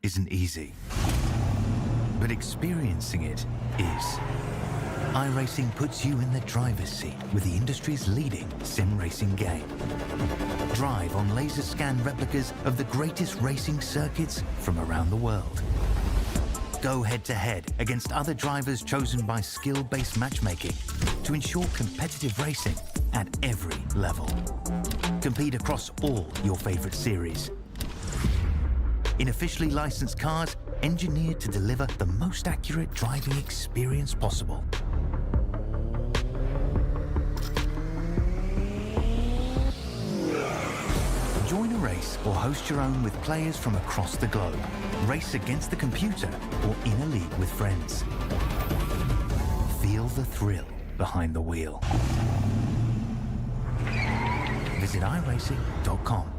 Isn't easy, but experiencing it is. iRacing puts you in the driver's seat with the industry's leading sim racing game. Drive on laser scan replicas of the greatest racing circuits from around the world. Go head-to-head against other drivers chosen by skill-based matchmaking to ensure competitive racing at every level. Compete across all your favorite series in officially licensed cars engineered to deliver the most accurate driving experience possible. Join a race or host your own with players from across the globe. Race against the computer or in a league with friends. Feel the thrill behind the wheel. Visit iRacing.com.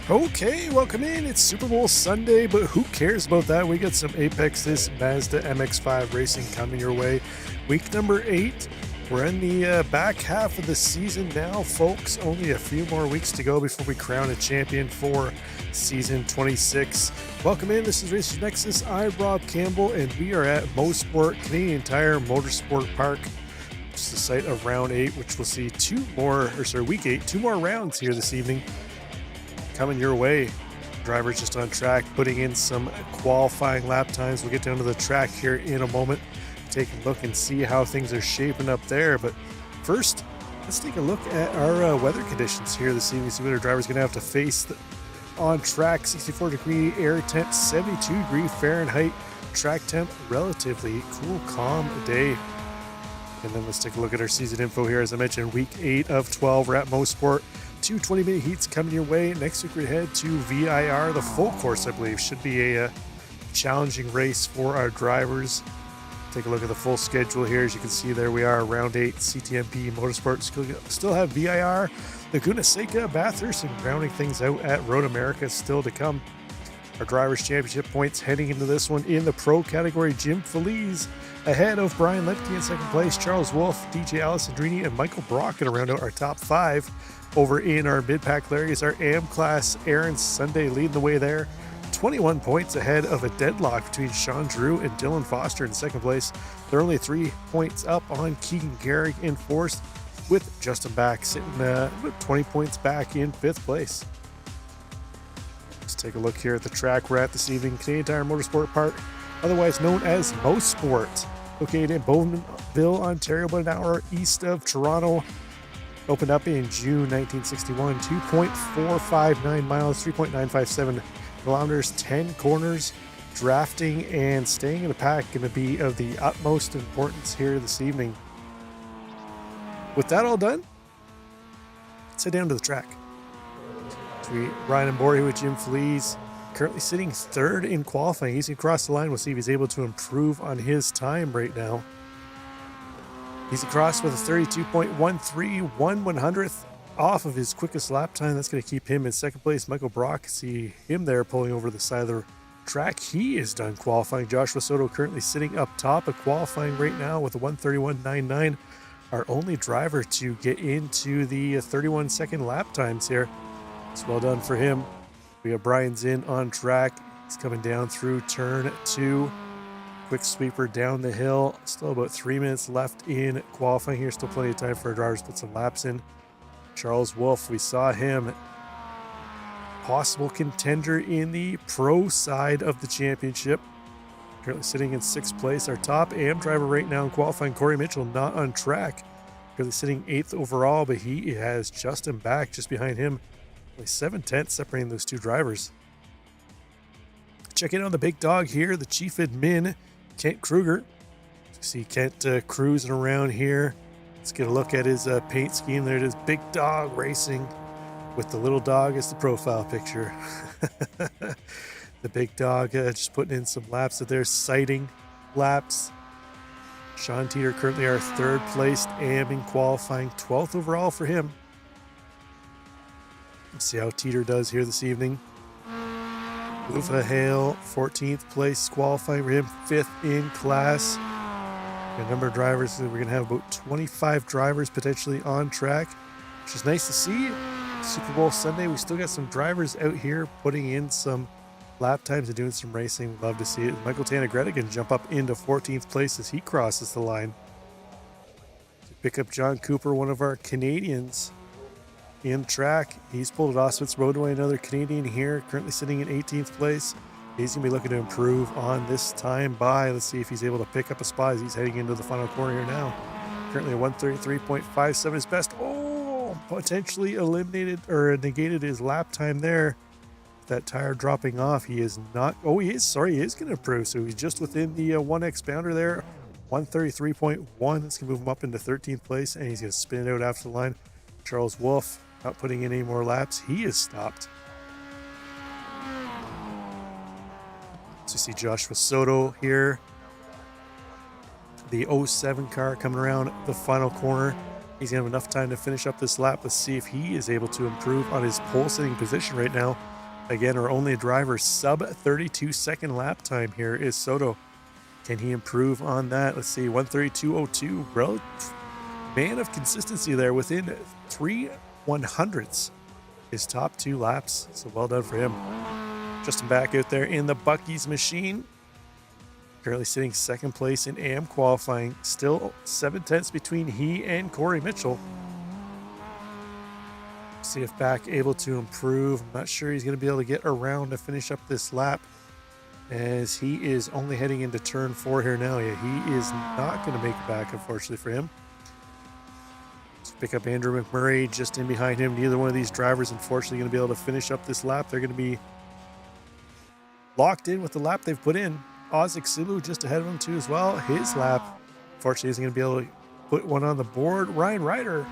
Okay, welcome in. It's Super Bowl Sunday, but who cares about that? We got some Apex this Mazda MX-5 racing coming your way. Week number 8. We're in the back half of the season now, folks. Only a few more weeks to go before we crown a champion for season 26. Welcome in. This is Racers Nexus. I'm Rob Campbell, and we are at MOSPORT Canadian Tire Motorsport Park. It's the site of round 8, which we'll see week 8, 2 more rounds here this evening. Coming your way. Drivers just on track, putting in some qualifying lap times. We'll get down to the track here in a moment, take a look and see how things are shaping up there. But first, let's take a look at our weather conditions here this evening. See what our driver's going to have to face on track. 64-degree air temp, 72-degree Fahrenheit track temp, relatively cool, calm day. And then let's take a look at our season info here. As I mentioned, week 8 of 12, we're at MOSPORT. 2 20-minute heats coming your way. Next week we head to VIR, the full course, I believe. Should be a challenging race for our drivers. Take a look at the full schedule here. As you can see, there we are, round 8, CTMP Motorsport. Still have VIR, Laguna Seca, Bathurst, and rounding things out at Road America still to come. Our Drivers' Championship points heading into this one in the Pro category. Jim Feliz ahead of Brian Lepke in second place. Charles Wolf, DJ Alessandrini, and Michael Brock going to round out our top 5. Over in our mid-pack areas, our AM class, Aaron Sunday leading the way there. 21 points ahead of a deadlock between Sean Drew and Dylan Foster in second place. They're only 3 points up on Keegan Garrick in fourth, with Justin Back sitting about 20 points back in 5th place. Let's take a look here at the track we're at this evening. Canadian Tire Motorsport Park, otherwise known as MOSPORT, located in Bowmanville, Ontario, about an hour east of Toronto. Opened up in June 1961, 2.459 miles, 3.957 kilometers, 10 corners. Drafting and staying in the pack going to be of the utmost importance here this evening. With that all done, let's head down to the track. So we ride on board here with Jim Feliz, currently sitting 3rd in qualifying. He's going to cross the line. We'll see if he's able to improve on his time right now. He's across with a 32.13, 1/100th off of his quickest lap time. That's going to keep him in second place. Michael Brock, see him there pulling over the side of the track. He is done qualifying. Joshua Soto currently sitting up top of qualifying right now with a 1:31.99. Our only driver to get into the 31-second lap times here. It's well done for him. We have Brian Zinn on track. He's coming down through turn 2. Quick sweeper down the hill. Still about 3 minutes left in qualifying here. Still plenty of time for our drivers to put some laps in. Charles Wolf, we saw him. Possible contender in the pro side of the championship. Currently sitting in 6th place. Our top AM driver right now in qualifying, Corey Mitchell, not on track. Currently sitting 8th overall, but he has Justin Back just behind him. Only 7/10 separating those two drivers. Check in on the big dog here, the chief admin, Kent Kruger. See Kent cruising around here. Let's get a look at his paint scheme. There it is, Big Dog Racing, with the little dog as the profile picture. The big dog just putting in some laps of their sighting laps. Sean Teeter currently our 3rd placed AM in qualifying, 12th overall for him. Let's see how Teeter does here this evening. Ufa Hale, 14th place qualifying for him, 5th in class. A number of drivers, we're going to have about 25 drivers potentially on track, which is nice to see. Super Bowl Sunday, we still got some drivers out here putting in some lap times and doing some racing. Love to see it. Michael Tanagretta can jump up into 14th place as he crosses the line. Pick up John Cooper, one of our Canadians in track. He's pulled at Auschwitz Roadway, another Canadian here, currently sitting in 18th place. He's going to be looking to improve on this time by. Let's see if he's able to pick up a spot as he's heading into the final corner here now. Currently a 1:33.57 is best. Oh, potentially eliminated or negated his lap time there. That tire dropping off. He is not. Oh, he is. Sorry, he is going to improve. So he's just within the 1x pounder there. 1:33.1. That's going to move him up into 13th place, and he's going to spin it out after the line. Charles Wolf not putting in any more laps. He is stopped. So you see Joshua Soto here. The 07 car coming around the final corner. He's going to have enough time to finish up this lap. Let's see if he is able to improve on his pole sitting position right now. Again, our only driver sub 32-second lap time here is Soto. Can he improve on that? Let's see, 1:32.02. Bro, man of consistency there within 3/100ths his top 2 laps. So well done for him. Justin Back out there in the Bucky's machine. Currently sitting 2nd place in AM qualifying. Still 7/10 between he and Corey Mitchell. See if Back able to improve. I'm not sure he's going to be able to get around to finish up this lap, as he is only heading into turn 4 here now. Yeah, he is not going to make it back, unfortunately for him. Let's pick up Andrew McMurray just in behind him. Neither one of these drivers, unfortunately, going to be able to finish up this lap. They're going to be locked in with the lap they've put in. Ozik Silu just ahead of him too as well. His lap, unfortunately, isn't going to be able to put one on the board. Ryan Ryder,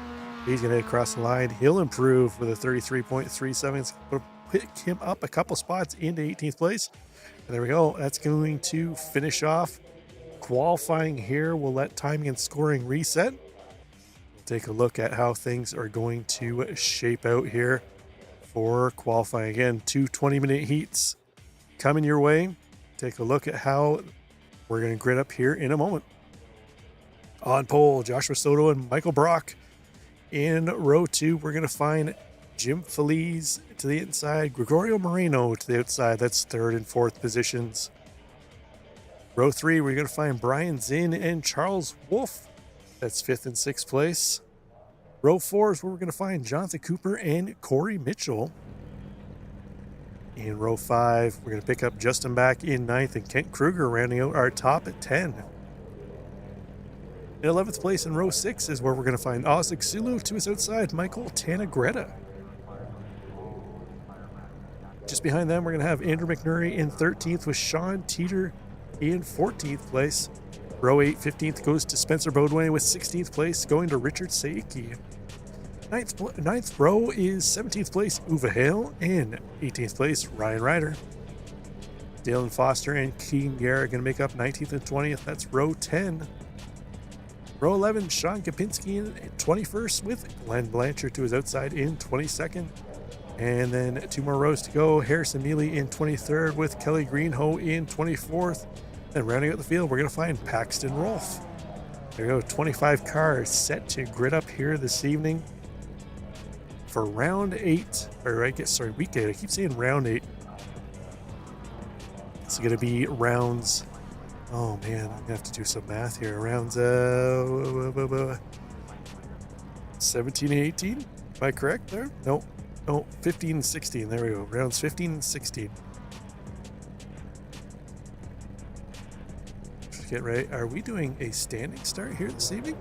he's going to head across the line. He'll improve with a 33.37. It's going to pick him up a couple spots into 18th place. And there we go. That's going to finish off qualifying here. We'll let timing and scoring reset. We'll take a look at how things are going to shape out here for qualifying. Again, 2 20-minute heats. coming your way. Take a look at how we're going to grid up here in a moment. On pole, Joshua Soto and Michael Brock. In row 2, we're going to find Jim Feliz to the inside, Gregorio Moreno to the outside. That's 3rd and 4th positions. Row 3, we're going to find Brian Zinn and Charles Wolf. That's 5th and 6th place. Row 4 is where we're going to find Jonathan Cooper and Corey Mitchell. In row 5, we're going to pick up Justin Back in 9th and Kent Kruger rounding out our top at 10. In 11th place in row 6 is where we're going to find Osik Sulu to his outside, Michael Tanagretta. Just behind them, we're going to have Andrew McNurry in 13th with Sean Teeter in 14th place. Row 8, 15th goes to Spencer Bodway with 16th place going to Richard Saiki. Ninth row is 17th place Uwe Hale and 18th place Ryan Ryder. Dalen Foster and Keegan Garrett going to make up 19th and 20th. That's row 10. Row 11, Sean Kapinski in 21st with Glenn Blanchard to his outside in 22nd. And then 2 more rows to go. Harrison Neely in 23rd with Kelly Greenhoe in 24th. And rounding out the field, we're going to find Paxton Rolfe. There we go, 25 cars set to grid up here this evening for round 8. Week 8. I keep saying round 8. It's going to be rounds. Oh man, I'm going to have to do some math here. Rounds 17 and 18. Am I correct there? No, 15 and 16. There we go. Rounds 15 and 16. Let's get right. Are we doing a standing start here this evening?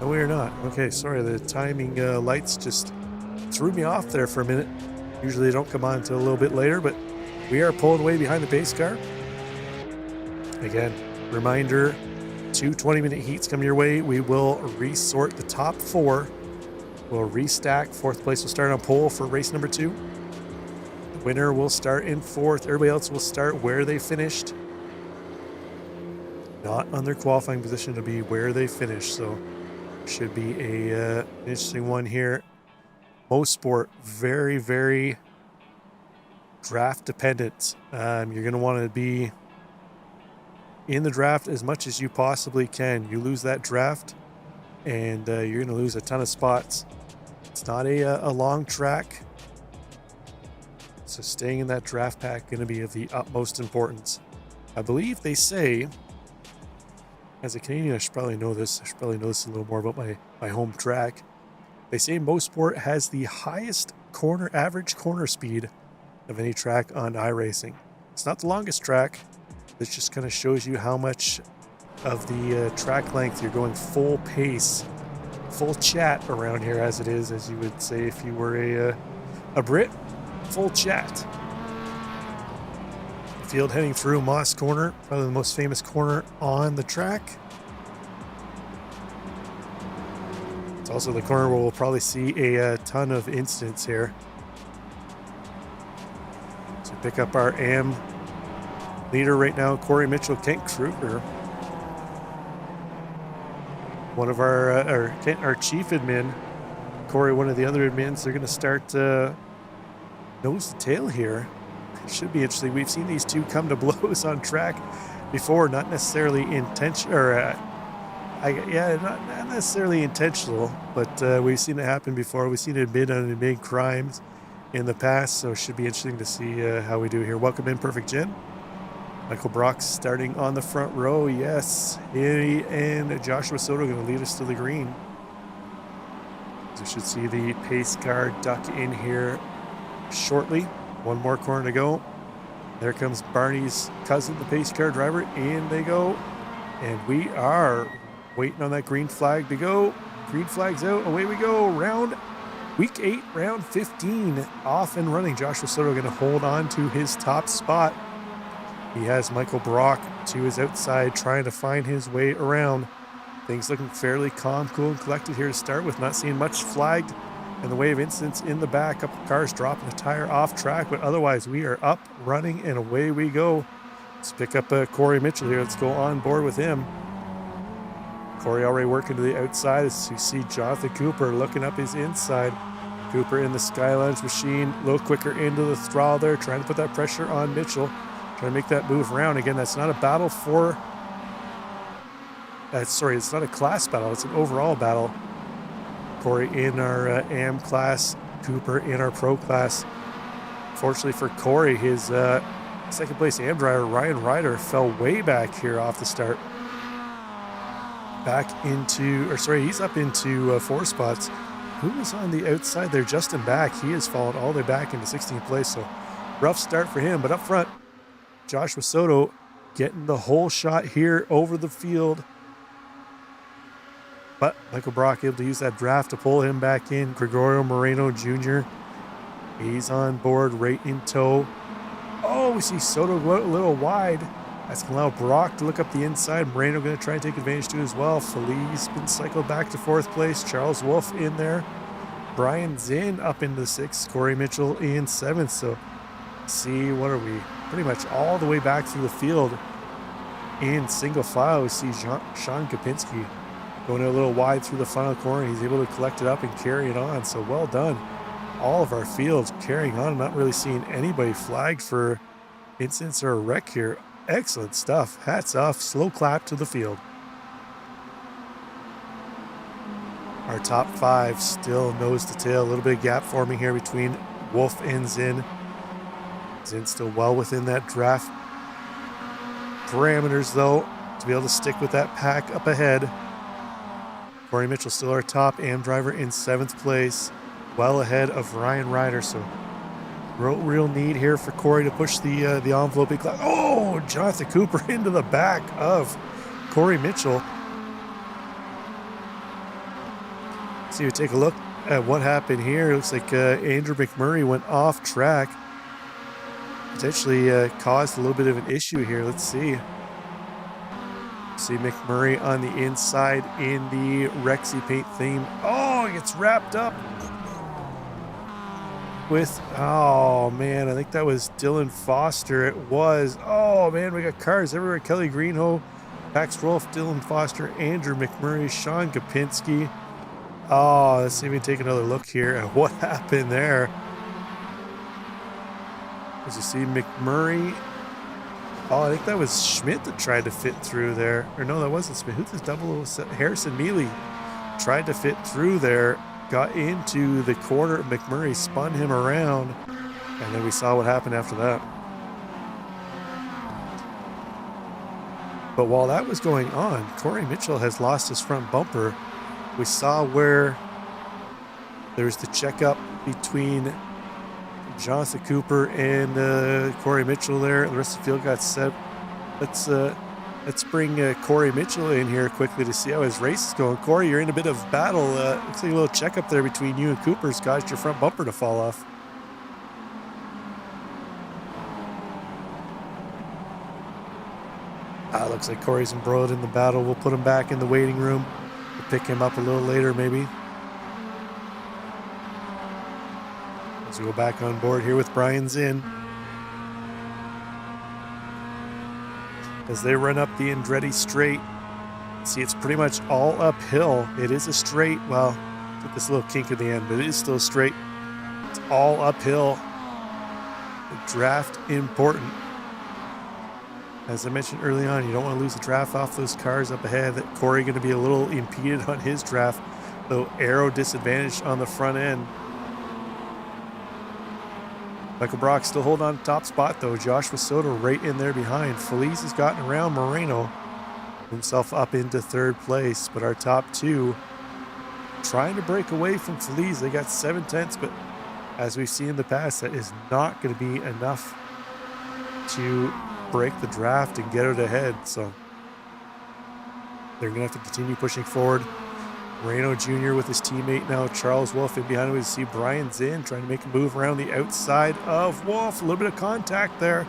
No, we are not. Okay, sorry. The timing lights just threw me off there for a minute. Usually they don't come on until a little bit later, but we are pulling away behind the pace car. Again, reminder, 2 20-minute heats come your way. We will resort the top 4. We'll restack. 4th place will start on pole for race number 2. The winner will start in 4th. Everybody else will start where they finished. Not on their qualifying position, to be where they finished. So should be a interesting one here. MOSPORT, very, very draft dependent. You're going to want to be in the draft as much as you possibly can. You lose that draft and you're going to lose a ton of spots. It's not a long track, so staying in that draft pack going to be of the utmost importance. I believe they say, as a Canadian, I should probably know this. I should probably know this a little more about my home track. They say MOSPORT has the highest average corner speed of any track on iRacing. It's not the longest track. This just kind of shows you how much of the track length you're going full pace, full chat around here, as it is, as you would say if you were a Brit, full chat. The field heading through Moss Corner, probably the most famous corner on the track. It's also the corner where we'll probably see a ton of incidents here. So pick up our AM leader right now, Corey Mitchell, Kent Kruger. One of our chief admin, Corey, one of the other admins. They're going to start nose to tail here. It should be interesting. We've seen these two come to blows on track before, not necessarily intentional, or not necessarily intentional, but we've seen it happen before. We've seen it admit on admitted crimes in the past, so it should be interesting to see how we do here. Welcome in, Perfect Jen. Michael Brock starting on the front row. Yes, he and Joshua Soto going to lead us to the green. So we should see the pace car duck in here shortly. One more corner to go. There comes Barney's cousin, the pace car driver. In they go. And we are waiting on that green flag to go. Green flag's out. Away we go. Week 8, round 15. Off and running. Joshua Soto going to hold on to his top spot. He has Michael Brock to his outside trying to find his way around. Things looking fairly calm, cool, and collected here to start with. Not seeing much flagged in the way of incidents in the back. A couple cars dropping a tire off track, but otherwise we are up, running, and away we go. Let's pick up Corey Mitchell here. Let's go on board with him. Corey already working to the outside as you see Jonathan Cooper looking up his inside. Cooper in the Skylines machine, a little quicker into the throttle there, trying to put that pressure on Mitchell, trying to make that move around. Again, that's not a battle for... sorry, it's not a class battle, it's an overall battle. Corey in our AM class, Cooper in our Pro class. Fortunately for Corey, his second place AM driver, Ryan Ryder, fell way back here off the start. He's up into 4 spots. Who was on the outside there? Justin Back. He has fallen all the way back into 16th place, so rough start for him. But up front, Joshua Soto getting the whole shot here over the field. But Michael Brock able to use that draft to pull him back in. Gregorio Moreno Jr., he's on board, right in tow. Oh, we see Soto go out a little wide. That's going to allow Brock to look up the inside. Moreno going to try and take advantage too as well. Feliz been cycled back to 4th place. Charles Wolf in there. Brian Zinn up into 6th. Corey Mitchell in 7th. So see, what are we? Pretty much all the way back through the field in single file. We see Sean Kapinski going a little wide through the final corner. He's able to collect it up and carry it on. So well done. All of our fields carrying on. I'm not really seeing anybody flagged for incidents or a wreck here. Excellent stuff. Hats off. Slow clap to the field. Our top 5 still nose to tail. A little bit of gap forming here between Wolf and Zinn. Zinn still well within that draft parameters though, to be able to stick with that pack up ahead. Corey Mitchell still our top AM driver in 7th place, well ahead of Ryan Ryder. So real need here for Corey to push the envelope. Oh, Jonathan Cooper into the back of Corey Mitchell. So you take a look at what happened here. It looks like Andrew McMurray went off track. Potentially caused a little bit of an issue here. Let's see. See McMurray on the inside in the Rexy paint theme. Oh, he gets wrapped up with, oh man, I think that was Dylan Foster. It was. Oh man, we got cars everywhere. Kelly Greenhoe, Max Rolfe, Dylan Foster, Andrew McMurray, Sean Kapinski. Oh, let's see me take another look here at what happened there. As you see McMurray. Oh, I think that was Schmidt that tried to fit through there. Or no, that wasn't Schmidt. Who's this double? Harrison Mealy tried to fit through there. Got into the corner. McMurray spun him around. And then we saw what happened after that. But while that was going on, Corey Mitchell has lost his front bumper. We saw where there's the checkup between Jonathan Cooper and Corey Mitchell there. The rest of the field got set. Let's bring Corey Mitchell in here quickly to see how his race is going. Corey, you're in a bit of battle. Looks like a little checkup there between you and Cooper's caused your front bumper to fall off. Looks like Corey's embroiled in the battle. We'll put him back in the waiting room. We'll pick him up a little later maybe. As we go back on board here with Brian Zinn. As they run up the Andretti straight. See, it's pretty much all uphill. It is a straight. Well, get this little kink at the end, but it is still straight. It's all uphill. The draft important. As I mentioned early on, you don't want to lose the draft off those cars up ahead. That Corey going to be a little impeded on his draft, though aero disadvantage on the front end. Michael Brock still holding on to top spot though. Joshua Soto right in there behind. Feliz has gotten around Moreno, himself up into 3rd place. But our top 2 trying to break away from Feliz. They got 7 tenths, but as we've seen in the past, that is not going to be enough to break the draft and get it ahead. So they're going to have to continue pushing forward. Moreno Jr. with his teammate now, Charles Wolf, in behind him. We see Brian Zinn trying to make a move around the outside of Wolf. A little bit of contact there.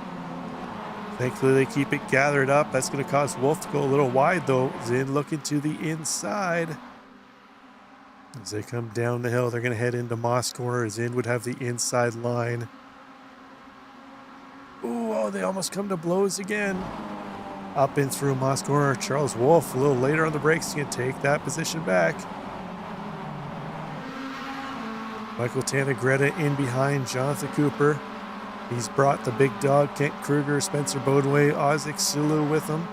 Thankfully, they keep it gathered up. That's going to cause Wolf to go a little wide, though. Zinn looking to the inside. As they come down the hill, they're going to head into Moss Corner. Zinn would have the inside line. Ooh, oh, they almost come to blows again. Up and through Moss Corner. Charles Wolf a little later on the brakes. He's going to take that position back. Michael Tannegretta in behind Jonathan Cooper. He's brought the big dog, Kent Kruger, Spencer Bodway, Ozzik Sulu with him.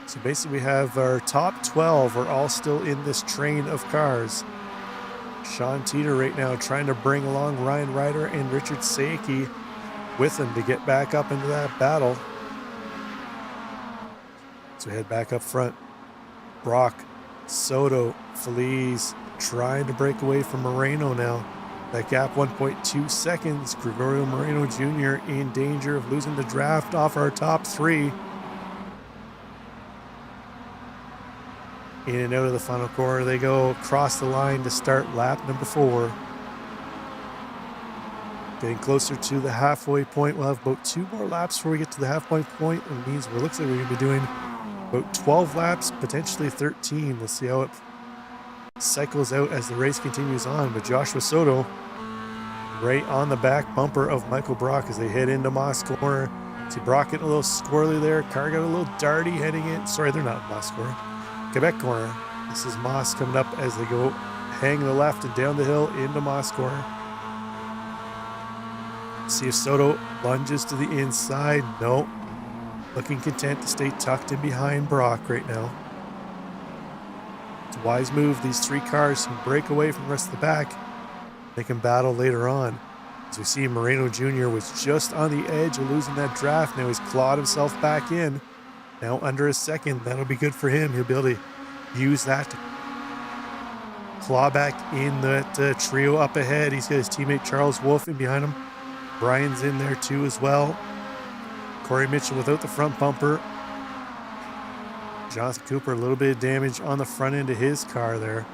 So basically we have our top 12 are all still in this train of cars. Sean Teeter right now trying to bring along Ryan Ryder and Richard Saiki with him to get back up into that battle. So we head back up front. Brock, Soto, Feliz trying to break away from Moreno now. That gap 1.2 seconds. Gregorio Moreno Jr. in danger of losing the draft off our top 3. In and out of the final corner they go, across the line to start lap number 4. Getting closer to the halfway point. We'll have about 2 more laps before we get to the halfway point. It means it looks like we're going to be doing about 12 laps, potentially 13. We'll see how it cycles out as the race continues on. But Joshua Soto right on the back bumper of Michael Brock as they head into Moss corner. See Brock getting a little squirrely there. Car got a little darty heading in. Sorry, they're not Moss corner. Quebec corner. This is Moss coming up as they go hang to the left and down the hill into Moss corner. See if Soto lunges to the inside. No. Looking content to stay tucked in behind Brock right now. It's a wise move. These 3 cars can break away from the rest of the back. They can battle later on. As we see Moreno Jr. was just on the edge of losing that draft. Now he's clawed himself back in. Now under a second. That'll be good for him. He'll be able to use that to claw back in that trio up ahead. He's got his teammate Charles Wolfe in behind him. Brian's in there too as well. Corey Mitchell without the front bumper. Jonathan Cooper, a little bit of damage on the front end of his car there.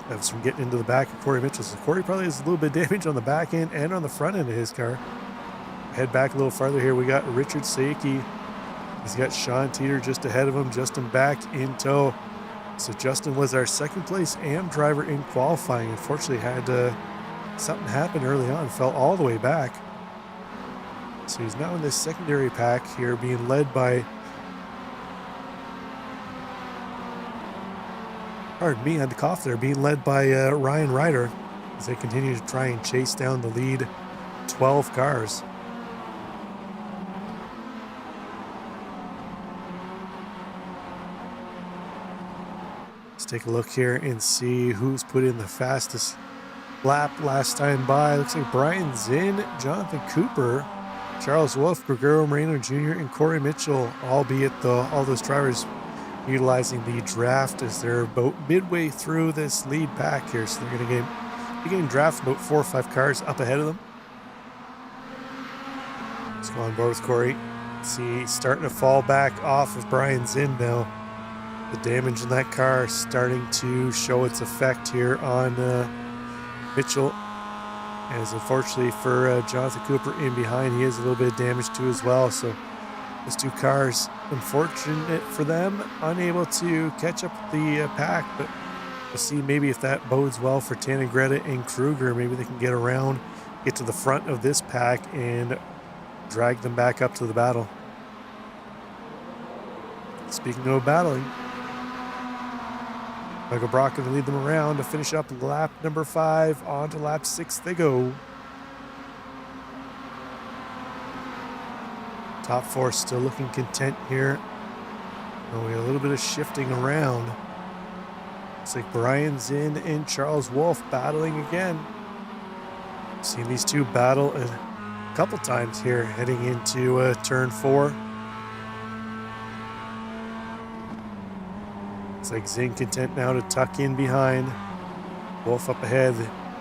That's from getting into the back of Corey Mitchell. So Corey probably has a little bit of damage on the back end and on the front end of his car. Head back a little farther here. We got Richard Saiki. He's got Sean Teeter just ahead of him. Justin back in tow. So Justin was our second place AM driver in qualifying. Unfortunately had something happen early on. Fell all the way back. So he's now in this secondary pack here being led by, pardon me, I had to cough there, being led by Ryan Ryder as they continue to try and chase down the lead 12 cars. Let's take a look here and see who's put in the fastest lap last time by. Looks like Brian Zinn, Jonathan Cooper, Charles Wolfe, Gregorio Moreno Jr., and Corey Mitchell, albeit all those drivers utilizing the draft as they're about midway through this lead pack here. So they're going to be getting drafted about 4 or 5 cars up ahead of them. Let's go on board with Corey. See, he's starting to fall back off of Brian Zinn now. The damage in that car starting to show its effect here on Mitchell. As unfortunately for Jonathan Cooper in behind, he has a little bit of damage too as well. So those 2 cars, unfortunate for them, unable to catch up the pack. But we'll see maybe if that bodes well for Tannegretta and Kruger. Maybe they can get around, get to the front of this pack, and drag them back up to the battle. Speaking of battling, Michael Brock going to lead them around to finish up lap number 5. On to lap 6 they go. Top 4 still looking content here. Oh, we got a little bit of shifting around. Looks like Brian Zinn and Charles Wolfe battling again. Seen these 2 battle a couple times here heading into turn 4. It's like Zinn content now to tuck in behind. Wolfe up ahead.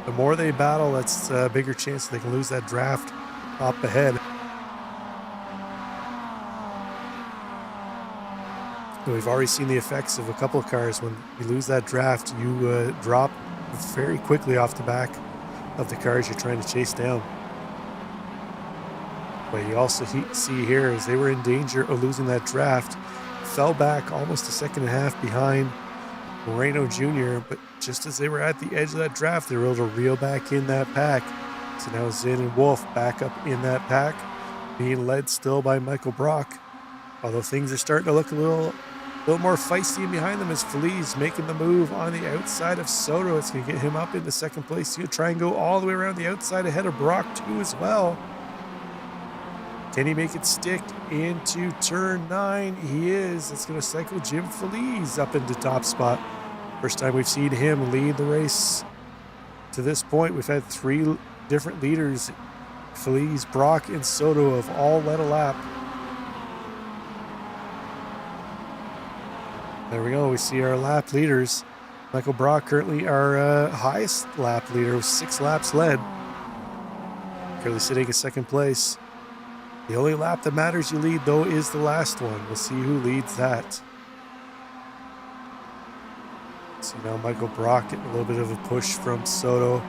The more they battle, that's a bigger chance they can lose that draft up ahead. We've already seen the effects of a couple of cars. When you lose that draft, you drop very quickly off the back of the cars you're trying to chase down. But you also see here, as they were in danger of losing that draft, fell back almost a second and a half behind Moreno Jr., but just as they were at the edge of that draft, they were able to reel back in that pack. So now Zinn and Wolfe back up in that pack, being led still by Michael Brock. Although things are starting to look a little little more feisty in behind them as Feliz making the move on the outside of Soto. It's going to get him up into second place. He'll try and go all the way around the outside ahead of Brock too as well. Can he make it stick into turn 9? He is. It's going to cycle Jim Feliz up into top spot. First time we've seen him lead the race to this point. We've had 3 different leaders, Feliz, Brock, and Soto, have all led a lap. There we go. We see our lap leaders. Michael Brock currently our highest lap leader with 6 laps led. Currently sitting in second place. The only lap that matters you lead, though, is the last one. We'll see who leads that. See now Michael Brock getting a little bit of a push from Soto.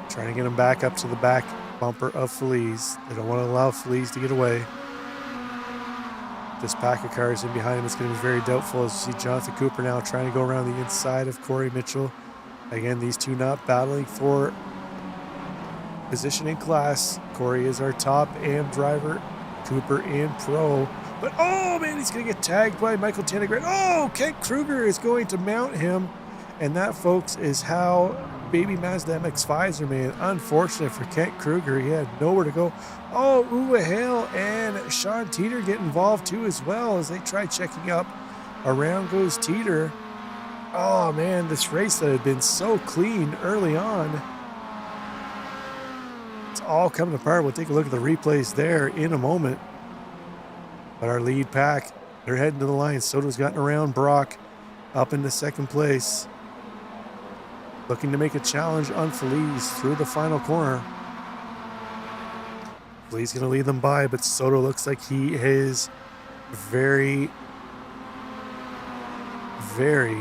Trying to get him back up to the back bumper of Feliz. They don't want to allow Feliz to get away. This pack of cars in behind him is going to be very doubtful, as you see Jonathan Cooper now trying to go around the inside of Corey Mitchell. Again, these two not battling for position in class. Corey is our top AM driver, Cooper in pro. But oh man, he's going to get tagged by Michael Tannegren. Oh, Kent Kruger is going to mount him. And that, folks, is how baby Mazda MX-5s are made. Unfortunate for Kent Kruger. He had nowhere to go. Oh, Uwe Hale and Sean Teeter get involved too as well as they try checking up. Around goes Teeter. Oh man, this race that had been so clean early on, it's all coming apart. We'll take a look at the replays there in a moment. But our lead pack, they're heading to the line. Soto's gotten around Brock up into second place. Looking to make a challenge on Feliz through the final corner. Feliz going to lead them by, but Soto looks like he is very, very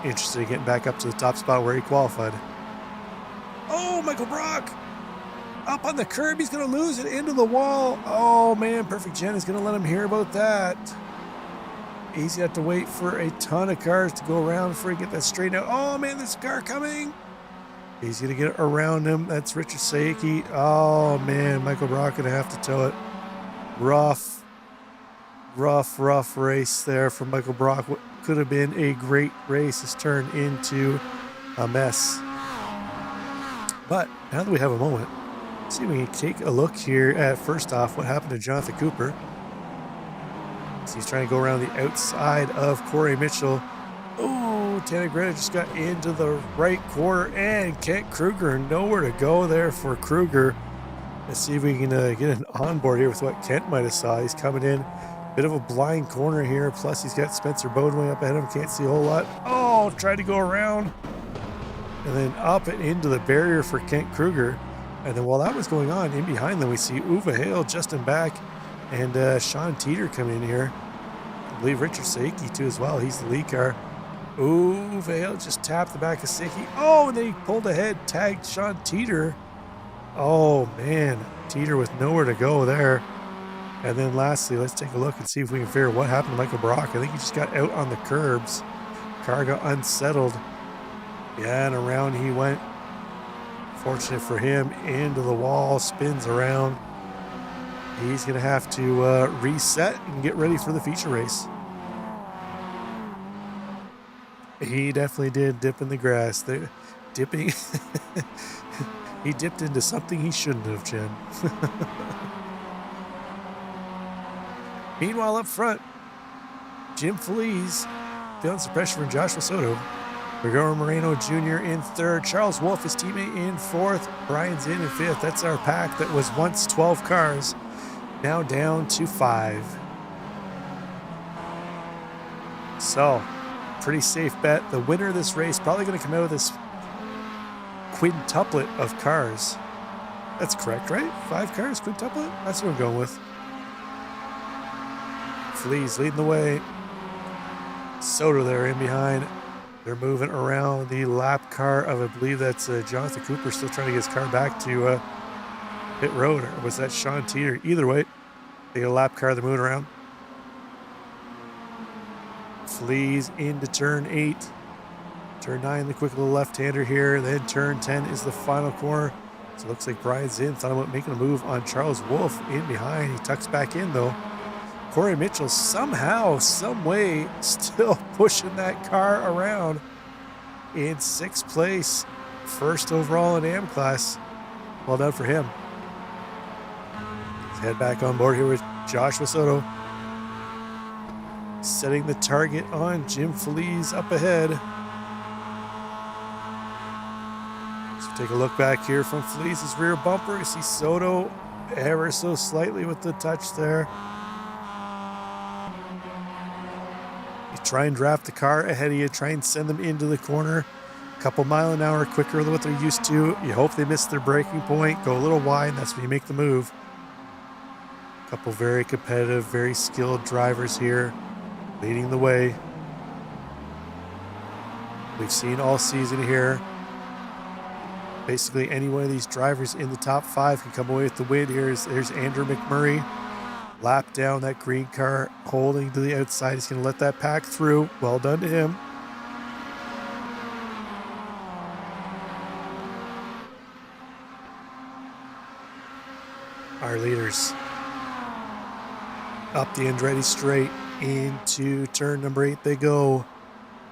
interested in getting back up to the top spot where he qualified. Oh, Michael Brock! Up on the curb, he's going to lose it into the wall. Oh man, Perfect Jen is going to let him hear about that. He's got to wait for a ton of cars to go around before he get that straightened out. Oh man, there's a car coming. He's going to get around him. That's Richard Saiki. Oh man, Michael Brock going to have to tow it. Rough race there from Michael Brock. What could have been a great race has turned into a mess. But now that we have a moment, let's see if we can take a look here at, first off, what happened to Jonathan Cooper. So he's trying to go around the outside of Corey Mitchell. Oh, Tannegren just got into the right corner, and Kent Kruger, nowhere to go there for Kruger. Let's see if we can get an onboard here with what Kent might have saw. He's coming in, bit of a blind corner here, plus he's got Spencer Bowden up ahead of him, can't see a whole lot. Oh, tried to go around, and then up and into the barrier for Kent Kruger. And then while that was going on, in behind them we see Uwe Hale, Justin Back, and Sean Teeter coming in here. I believe Richard Saiki too as well. He's the lead car. Uwe Hale just tapped the back of Saiki. Oh, and then he pulled ahead, tagged Sean Teeter. Oh man, Teeter with nowhere to go there. And then lastly, let's take a look and see if we can figure out what happened to Michael Brock. I think he just got out on the curbs. Car got unsettled. Yeah, and around he went. Fortunate for him, into the wall, spins around. He's going to have to reset and get ready for the feature race. He definitely did dip in the grass. Dipping. He dipped into something he shouldn't have, Jen. Meanwhile, up front, Jim Feliz feeling some pressure from Joshua Soto. Gregorio Moreno Jr. in third. Charles Wolf, his teammate, in fourth. Brian's in fifth. That's our pack that was once 12 cars, now down to 5. So, pretty safe bet. The winner of this race probably going to come out of this quintuplet of cars. That's correct, right? 5 cars, quintuplet? That's what I'm going with. Feliz leading the way. Soto there in behind. They're moving around the lap car of, I believe that's Jonathan Cooper, still trying to get his car back to pit road. Or was that Sean Teeter? Either way, they got a lap car. They're moving around. Feliz into turn 8. Turn 9, the quick little left-hander here. Then turn 10 is the final corner. So it looks like Brian's in. Thought about making a move on Charles Wolf in behind. He tucks back in, though. Corey Mitchell somehow, some way, still pushing that car around in 6th place, 1st overall in AM class. Well done for him. Let's head back on board here with Joshua Soto, setting the target on Jim Feliz up ahead. So take a look back here from Feliz's rear bumper. You see Soto ever so slightly with the touch there. You try and draft the car ahead of you, try and send them into the corner. A couple mile an hour quicker than what they're used to. You hope they miss their braking point, go a little wide, and that's when you make the move. A couple very competitive, very skilled drivers here leading the way. We've seen all season here, basically any one of these drivers in the top 5 can come away with the win. Here's Andrew McMurray, lap down that green car, holding to the outside. He's going to let that pack through. Well done to him. Our leaders up the Andretti straight into turn number 8 they go.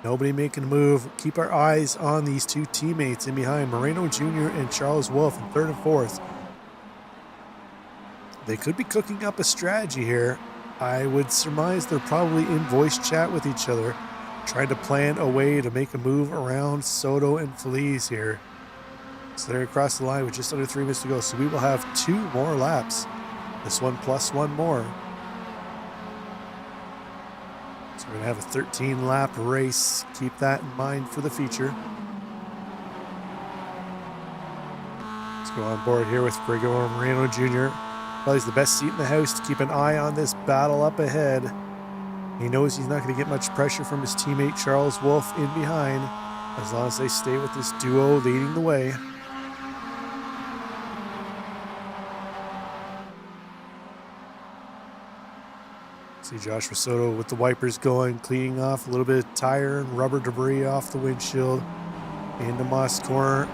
Nobody making a move. Keep our eyes on these two teammates in behind, Moreno Jr. and Charles Wolf in 3rd and 4th. They could be cooking up a strategy here. I would surmise they're probably in voice chat with each other, trying to plan a way to make a move around Soto and Feliz here. So they're across the line with just under 3 minutes to go. So we will have 2 more laps. This one plus 1 more. So we're going to have a 13-lap race. Keep that in mind for the feature. Let's go on board here with Gregorio Moreno Jr. Probably the best seat in the house to keep an eye on this battle up ahead. He knows he's not going to get much pressure from his teammate Charles Wolf in behind, as long as they stay with this duo leading the way. See Joshua Soto with the wipers going, cleaning off a little bit of tire and rubber debris off the windshield. Into Moss corner.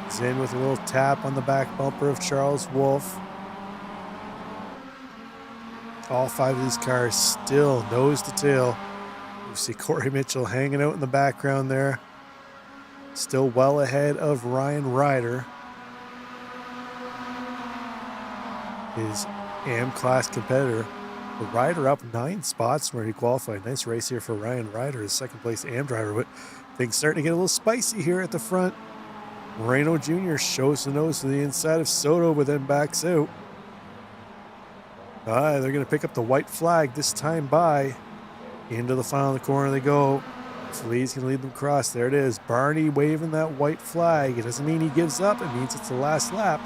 He's in with a little tap on the back bumper of Charles Wolf. All 5 of these cars still nose to tail. You see Corey Mitchell hanging out in the background there. Still well ahead of Ryan Ryder, his AM class competitor. The Ryder up 9 spots where he qualified. Nice race here for Ryan Ryder, his 2nd place AM driver, but things starting to get a little spicy here at the front. Moreno Jr. shows the nose to the inside of Soto, but then backs out. They're going to pick up the white flag this time by. Into the final corner they go. Feliz can lead them across. There it is. Barney waving that white flag. It doesn't mean he gives up. It means it's the last lap.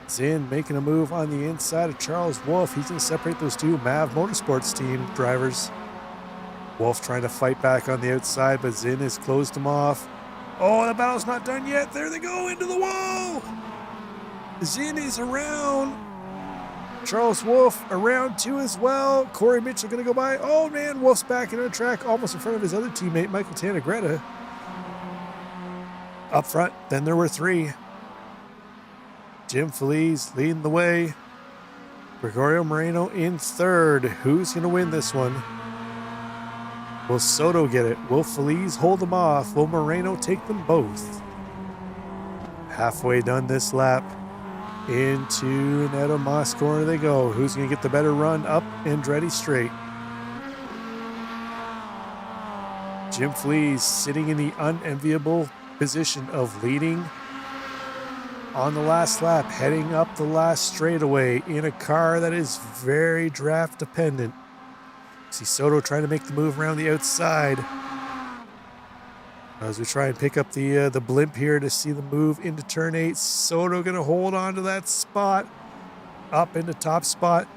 Zinn making a move on the inside of Charles Wolf. He's going to separate those 2 MAV Motorsports team drivers. Wolf trying to fight back on the outside, but Zinn has closed him off. Oh, the battle's not done yet. There they go into the wall. Zinn is around. Charles Wolf around 2 as well. Corey Mitchell going to go by. Oh man, Wolf's back in on track, almost in front of his other teammate, Michael Tannegretta. Up front, then there were 3. Jim Feliz leading the way. Gregorio Moreno in 3rd. Who's going to win this one? Will Soto get it? Will Feliz hold them off? Will Moreno take them both? Halfway done this lap. Into Neto Moss corner they go. Who's going to get the better run up Andretti straight? Jim Feliz sitting in the unenviable position of leading on the last lap, heading up the last straightaway in a car that is very draft dependent. See Soto trying to make the move around the outside. As we try and pick up the blimp here to see the move into turn 8. Soto going to hold on to that spot. Up into top spot.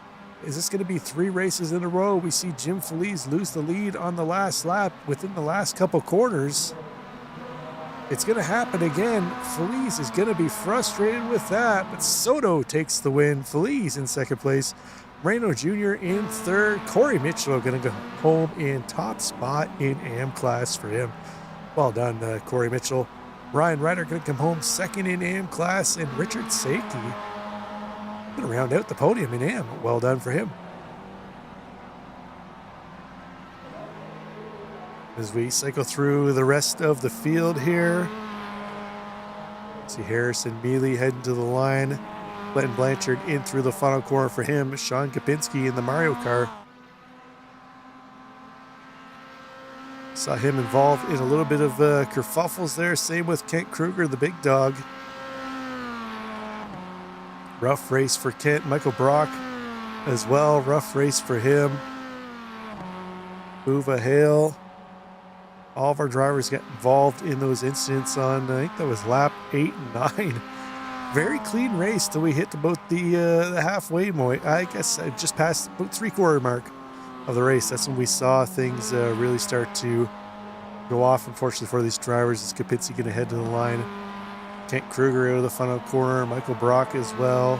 Is this going to be 3 races in a row? We see Jim Feliz lose the lead on the last lap within the last couple corners. It's going to happen again. Feliz is going to be frustrated with that, but Soto takes the win. Feliz in 2nd place. Moreno Jr. in 3rd. Corey Mitchell going to go home in top spot in AM class for him. Well done, Corey Mitchell. Ryan Ryder going to come home 2nd in AM class, and Richard Sakey going to round out the podium in AM. Well done for him. As we cycle through the rest of the field here, see Harrison Mealy heading to the line. Glenn Blanchard in through the final corner for him. Sean Kapinski in the Mario car. Saw him involved in a little bit of kerfuffles there. Same with Kent Kruger, the big dog. Rough race for Kent. Michael Brock as well. Rough race for him. Uwe Hale. All of our drivers got involved in those incidents on, I think that was lap 8 and 9. Very clean race till we hit about the halfway point. I guess I just passed about 3/4 mark of the race. That's when we saw things really start to go off, unfortunately, for these drivers. Is Kapinski going to head to the line? Kent Kruger out of the final corner. Michael Brock as well.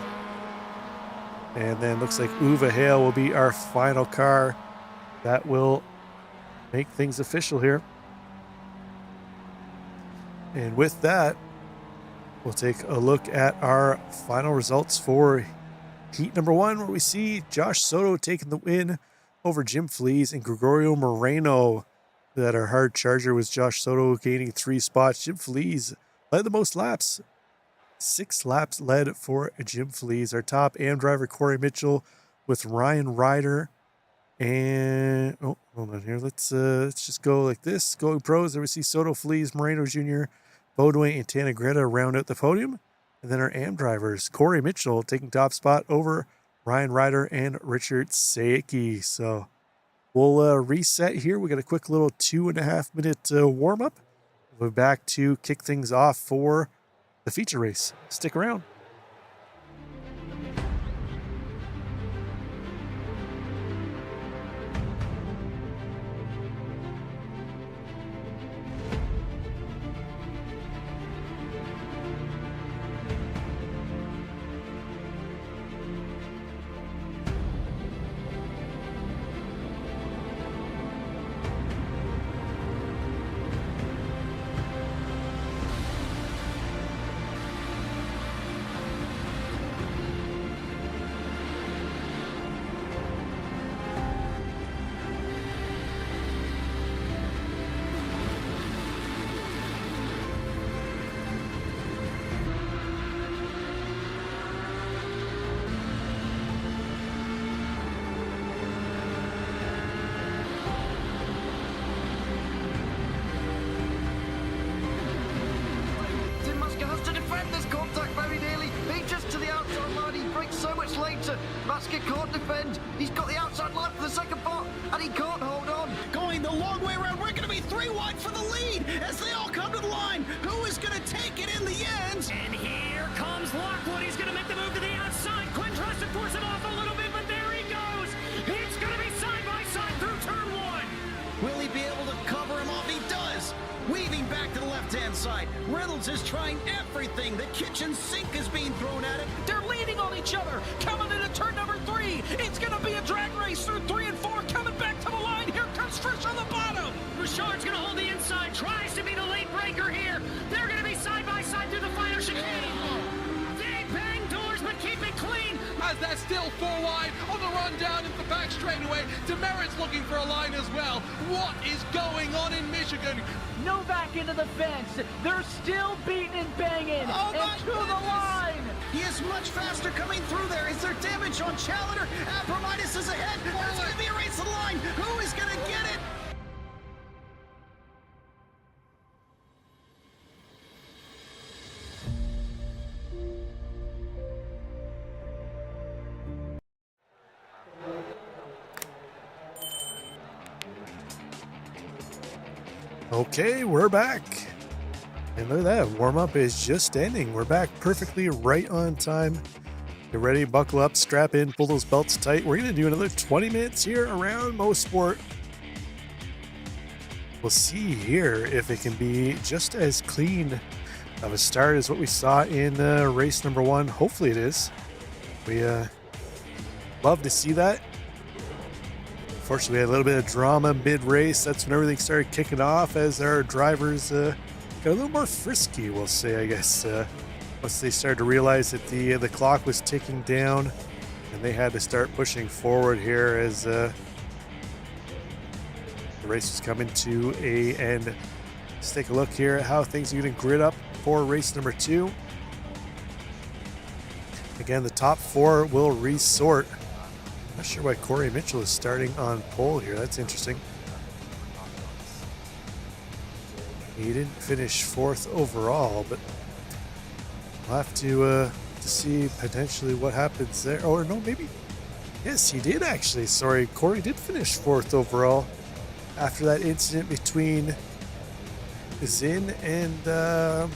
And then looks like Uwe Hale will be our final car. That will make things official here. And with that, we'll take a look at our final results for heat number 1, where we see Josh Soto taking the win over Jim Flees and Gregorio Moreno. That our hard charger was Josh Soto gaining 3 spots. Jim Flees led the most laps. 6 laps led for Jim Flees. Our top AM driver, Corey Mitchell, with Ryan Ryder. And, oh, hold on here. Let's just go like this. Going pros, there we see Soto, Flees, Moreno Jr., Bodway, and Tanagretta round out the podium. And then our AM drivers, Corey Mitchell taking top spot over Ryan Ryder and Richard Saiki. So we'll reset here. We got a quick little 2.5 minute warm up. We'll be back to kick things off for the feature race. Stick around. Maska can't defend. He's got the outside line for the second part, and he can't hold on. Going the long way around. We're going to be 3 wide for the lead as they all come to the line. Who is going to take it in the end? And here comes Lockwood. He's going to make the move to the outside. Quinn tries to force him off a little bit, but there he goes. It's going to be side by side through turn 1. Will he be able to cover him off? He does. Weaving back to the left-hand side. Reynolds is trying everything. The kitchen sink is being thrown at him. They're leaning on each other. Coming into turn number 3. It's going to be a drag race through 3 and 4. Coming back to the line. Here comes Frisch on the bottom. Richard's going to hold the inside. Tries to be the late breaker here. They're going to be side by side through the final chicane. They bang doors, but keep it clean. As they're still 4 wide on the run down into the back straightaway. Demerit's looking for a line as well. What is going on in Michigan? Novak into the fence. They're still beating and banging. And to the line. He is much faster coming through there. Is there damage on Challenger? Abramitis is ahead. There's going to be a race to the line. Who is going to get it? Okay, we're back. And look at that, warm-up is just ending. We're back perfectly right on time. Get ready, buckle up, strap in, pull those belts tight. We're going to do another 20 minutes here around MOSPORT. We'll see here if it can be just as clean of a start as what we saw in race number 1. Hopefully it is. We love to see that. Unfortunately, we had a little bit of drama mid-race. That's when everything started kicking off as our drivers got a little more frisky, we'll say, I guess. Once they started to realize that the clock was ticking down and they had to start pushing forward here as The race is coming to a end. Let's take a look here at how things are going to grid up for race number 2. Again, the top 4 will resort. Not sure why Corey Mitchell is starting on pole here. That's interesting. He didn't finish 4th overall, but we'll have to see potentially what happens there. Or no, maybe. Yes, he did actually. Sorry, Corey did finish 4th overall after that incident between Zinn and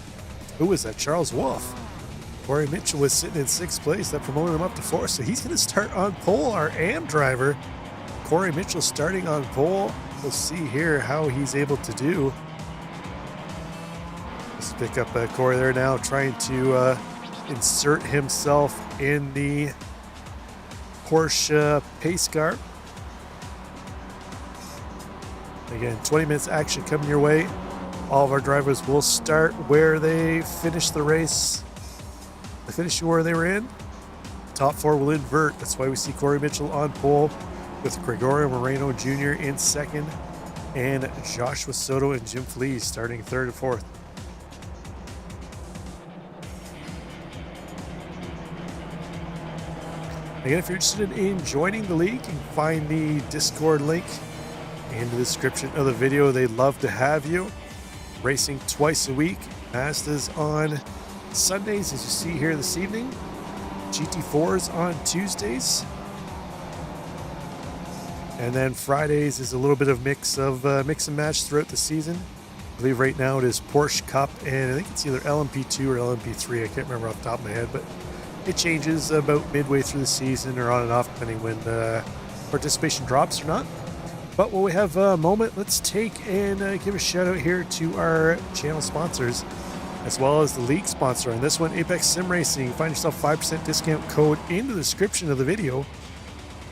who was that? Charles Wolf. Corey Mitchell was sitting in 6th place. That promoted him up to 4th. So he's going to start on pole. Our AM driver, Corey Mitchell, starting on pole. We'll see here how he's able to do. Let's pick up Corey there now, trying to insert himself in the Porsche pace car. Again, 20 minutes action coming your way. All of our drivers will start where they finished the race. They finished where they were in. Top 4 will invert. That's why we see Corey Mitchell on pole with Gregorio Moreno Jr. in 2nd and Joshua Soto and Jim Flees starting 3rd and 4th. Again, if you're interested in joining the league, you can find the Discord link in the description of the video. They'd love to have you. Racing twice a week. MAZDA's on Sundays, as you see here this evening. GT4s on Tuesdays. And then Fridays is a little bit of mix and match throughout the season. I believe right now it is Porsche Cup, and I think it's either LMP2 or LMP3. I can't remember off the top of my head, but it changes about midway through the season or on and off, depending when participation drops or not. But while we have a moment, let's take and give a shout out here to our channel sponsors, as well as the league sponsor on this one, Apex Sim Racing. Find yourself 5% discount code in the description of the video.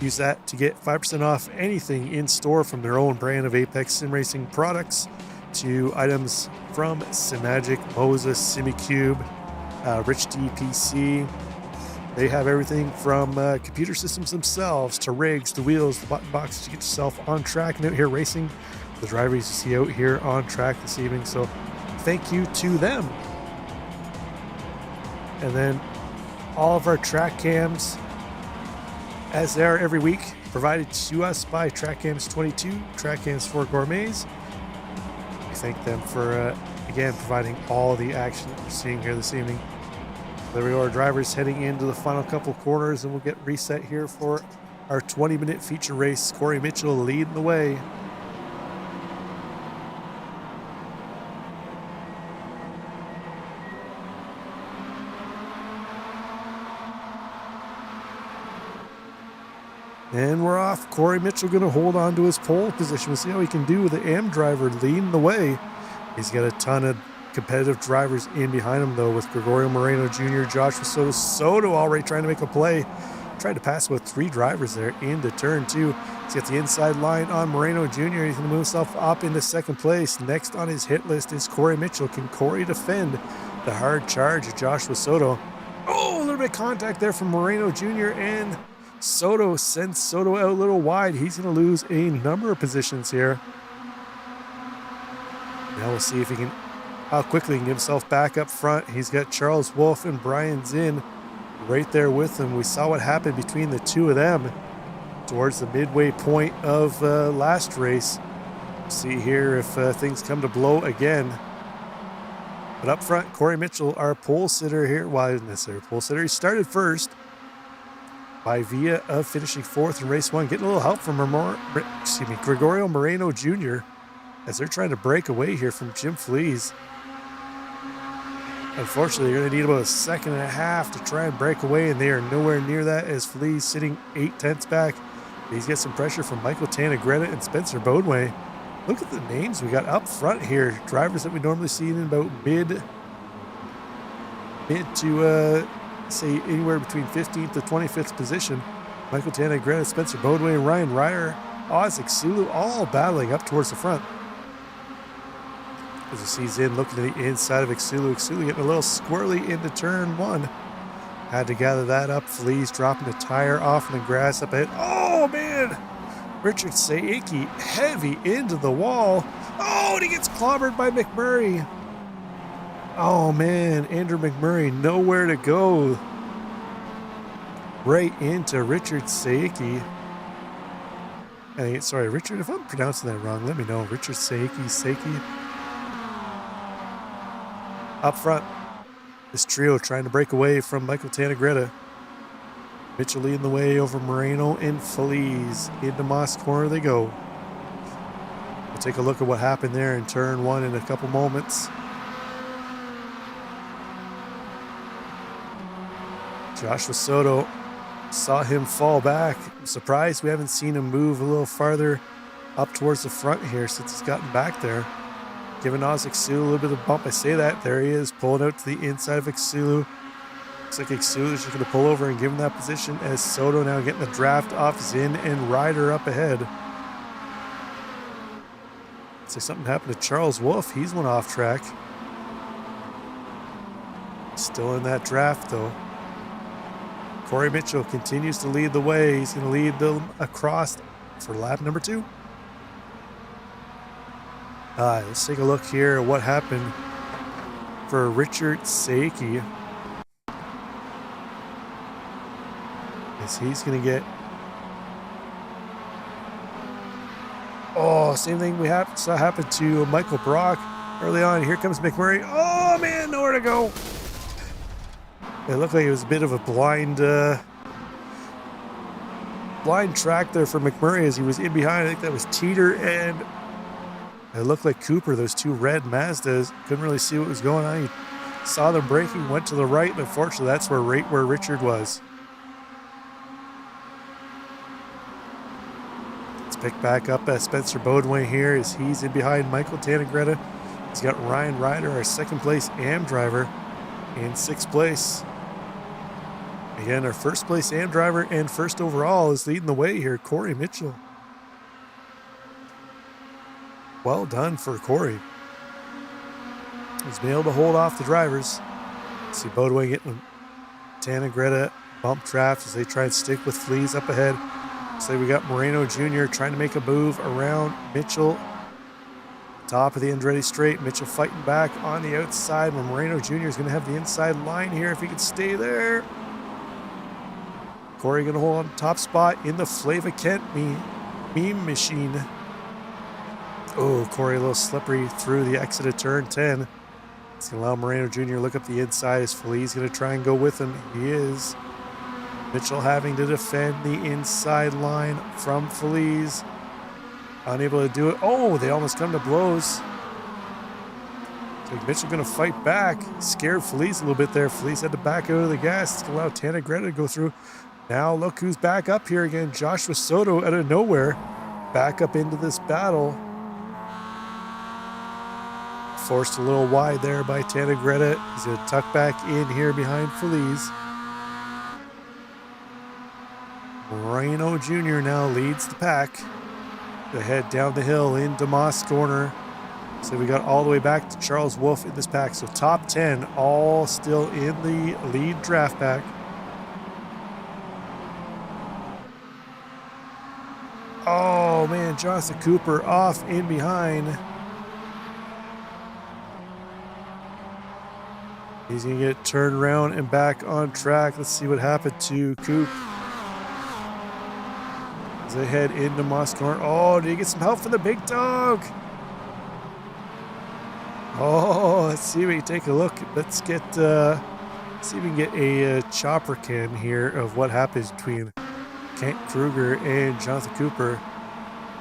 Use that to get 5% off anything in store, from their own brand of Apex Sim Racing products to items from Simagic, MOSPORT, SimiCube, Rich DPC. They have everything from computer systems themselves to rigs, to wheels, the button boxes to get yourself on track and out here racing. The drivers you see out here on track this evening. So thank you to them. And then all of our track cams, as they are every week, provided to us by Track Cams 22, Track Cams for Gourmets. We thank them for, again, providing all the action that we're seeing here this evening. There we go, our drivers heading into the final couple corners, and we'll get reset here for our 20-minute feature race. Corey Mitchell leading the way. And we're off. Corey Mitchell going to hold on to his pole position. We'll see how he can do with the AM driver leading the way. He's got a ton of competitive drivers in behind him, though, with Gregorio Moreno Jr., Joshua Soto already trying to make a play. Tried to pass with 3 drivers there into turn 2. He's got the inside line on Moreno Jr. He's going to move himself up into 2nd place. Next on his hit list is Corey Mitchell. Can Corey defend the hard charge of Joshua Soto? Oh, a little bit of contact there from Moreno Jr., and Soto sends Soto out a little wide. He's going to lose a number of positions here. Now we'll see if he can, how quickly he can get himself back up front. He's got Charles Wolf and Brian Zinn right there with him. We saw what happened between the two of them towards the midway point of last race. See here if things come to blow again. But up front, Corey Mitchell, our pole sitter here. Well, isn't necessarily pole sitter. He started first by via of finishing 4th in race 1, getting a little help from Gregorio Moreno Jr. as they're trying to break away here from Jim Flees. Unfortunately, they're going to need about 1.5 seconds to try and break away, and they are nowhere near that as Flees sitting 0.8 back. He's got some pressure from Michael Tannegretta and Spencer Bodway. Look at the names we got up front here. Drivers that we normally see in about mid to say anywhere between 15th to 25th position. Michael Tannegretta, Spencer Bodway, Ryan Ryer, Isaac Sulu, all battling up towards the front. As you see Zinn looking to the inside of Xulu. Xulu getting a little squirrely into turn 1. Had to gather that up. Flees dropping the tire off in the grass up ahead. Oh, man! Richard Saiki heavy into the wall. Oh, and he gets clobbered by McMurray. Oh man, Andrew McMurray nowhere to go. Right into Richard Saiki. Sorry, Richard, if I'm pronouncing that wrong, let me know. Richard Saiki. Up front, this trio trying to break away from Michael Tannegretta. Mitchell leading the way over Moreno and Feliz. Into Moss corner they go. We'll take a look at what happened there in turn one in a couple moments. Joshua Soto saw him fall back. I'm surprised we haven't seen him move a little farther up towards the front here since he's gotten back there. Giving Oz Exulu a little bit of a bump. I say that. There he is, pulling out to the inside of Exulu. Looks like Exulu is just going to pull over and give him that position as Soto now getting the draft off Zinn and Ryder up ahead. Looks like something happened to Charles Wolfe. He's went off track. Still in that draft though. Corey Mitchell continues to lead the way. He's going to lead them across for lap number 2. Let's take a look here at what happened for Richard Saiki. As he's going to get... Oh, same thing we saw happen to Michael Brock early on. Here comes McMurray. Oh, man, nowhere to go. It looked like it was a bit of a blind track there for McMurray as he was in behind. I think that was Teeter and it looked like Cooper. Those two red Mazdas. Couldn't really see what was going on. He saw them braking, went to the right, and unfortunately that's where Richard was. Let's pick back up at Spencer Bodway here as he's in behind Michael Tannegretta. He's got Ryan Ryder, our second place AM driver, in 6th place. Again, our first place AM driver and first overall is leading the way here, Corey Mitchell. Well done for Corey. He's been able to hold off the drivers. See Bodway getting Tannegretta bump draft as they try and stick with Fleas up ahead. So we got Moreno Jr. trying to make a move around Mitchell. Top of the Andretti straight. Mitchell fighting back on the outside when Moreno Jr. is going to have the inside line here if he can stay there. Corey going to hold on top spot in the Flava Kent meme machine. Oh, Corey a little slippery through the exit of turn 10. It's going to allow Moreno Jr. to look up the inside as Feliz going to try and go with him. He is. Mitchell having to defend the inside line from Feliz. Unable to do it. Oh, they almost come to blows. So Mitchell going to fight back. Scared Feliz a little bit there. Feliz had to back out of the gas. It's going to allow Tannegretta to go through. Now look who's back up here again. Joshua Soto out of nowhere. Back up into this battle. Forced a little wide there by Tannegretta. He's going to tuck back in here behind Feliz. Moreno Jr. now leads the pack. They head down the hill into Moss Corner. So we got all the way back to Charles Wolfe in this pack. So top 10 all still in the lead draft pack. Oh man, Jonathan Cooper off in behind. He's going to get turned around and back on track. Let's see what happened to Coop. As they head into Moss Corner. Oh, did he get some help from the big dog? Oh, let's see if we can take a look. Let's get, see if we can get a chopper cam here of what happens between Kent Kruger and Jonathan Cooper.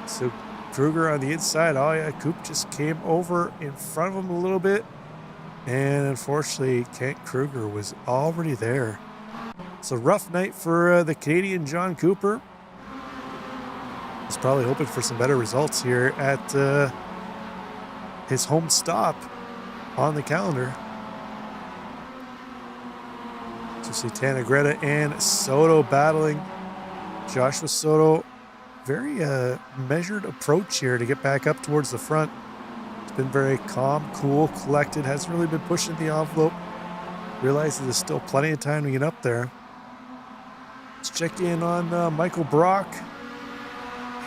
So Kruger on the inside. Oh yeah, Coop just came over in front of him a little bit. And unfortunately, Kent Kruger was already there. So rough night for the Canadian John Cooper. He's probably hoping for some better results here at his home stop on the calendar. So see Tannegretta and Soto battling. Joshua Soto, very measured approach here to get back up towards the front. It's been very calm, cool, collected. Hasn't really been pushing the envelope. Realizes there's still plenty of time to get up there. Let's check in on Michael Brock.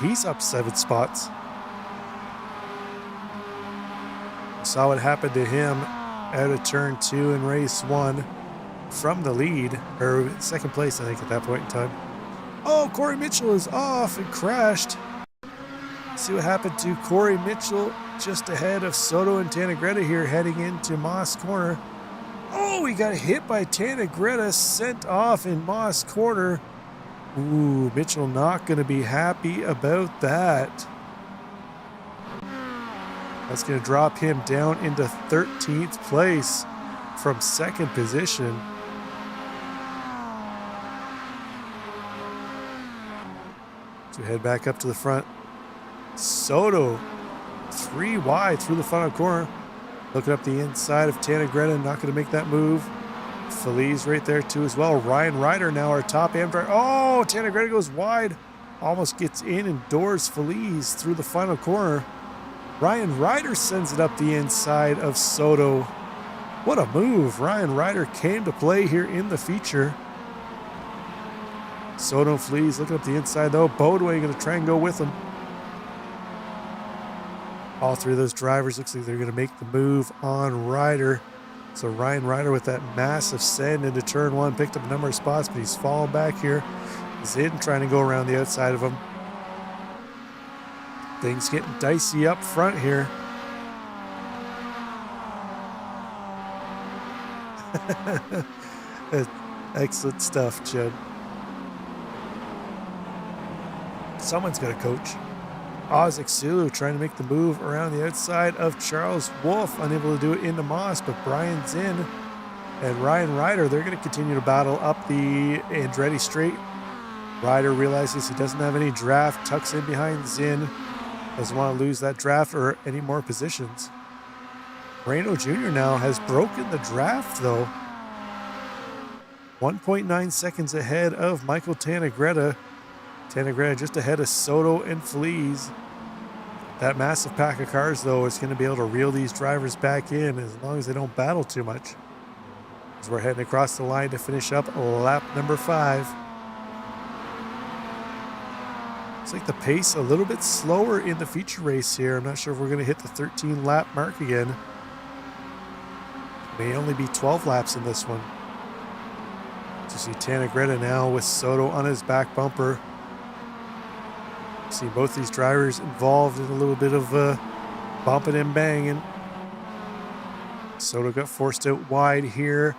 He's up 7 spots. Saw what happened to him out of turn 2 in race 1 from the lead, or second place, I think, at that point in time. Oh, Corey Mitchell is off and crashed. See what happened to Corey Mitchell just ahead of Soto and Tannegretta here heading into Moss Corner. Oh, he got hit by Tannegretta, sent off in Moss Corner. Ooh, Mitchell not going to be happy about that. That's going to drop him down into 13th place from second position. So head back up to the front. Soto, 3 wide through the final corner. Looking up the inside of Tannegretta, not going to make that move. Feliz right there too as well. Ryan Ryder now our top AM driver. Oh, Tannegretta goes wide. Almost gets in and doors Feliz through the final corner. Ryan Ryder sends it up the inside of Soto. What a move. Ryan Ryder came to play here in the feature. Soto and Feliz looking up the inside though. Bodway going to try and go with him. All 3 of those drivers looks like they're going to make the move on Ryder. So Ryan Ryder with that massive send into turn 1 picked up a number of spots, but he's falling back here. He's in trying to go around the outside of him. Things getting dicey up front here. Excellent stuff, Chad. Someone's got to coach. Ozek Sulu trying to make the move around the outside of Charles Wolf, unable to do it into Moss, but Brian's in. And Ryan Ryder, they're going to continue to battle up the Andretti straight. Ryder realizes he doesn't have any draft, tucks in behind Zinn, doesn't want to lose that draft or any more positions. Moreno Jr. now has broken the draft though. 1.9 seconds ahead of Michael Tannegretta. Tannegretta just ahead of Soto and Feliz. That massive pack of cars, though, is going to be able to reel these drivers back in as long as they don't battle too much. As we're heading across the line to finish up lap number 5. Looks like the pace a little bit slower in the feature race here. I'm not sure if we're going to hit the 13 lap mark again. May only be 12 laps in this one. You see Tannegretta now with Soto on his back bumper. See both these drivers involved in a little bit of bumping and banging. Soto got forced out wide here,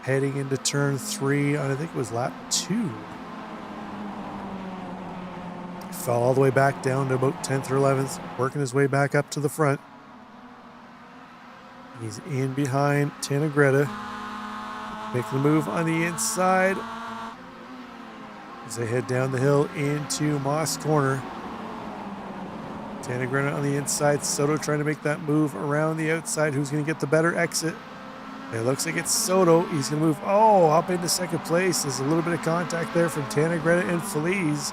heading into turn 3 on I think it was lap 2. Fell all the way back down to about 10th or 11th, working his way back up to the front. He's in behind Tannegretta, making the move on the inside as they head down the hill into Moss Corner. Tannegretta on the inside, Soto trying to make that move around the outside. Who's going to get the better exit? It looks like it's Soto. He's going to move, up into second place. There's a little bit of contact there from Tannegretta and Feliz,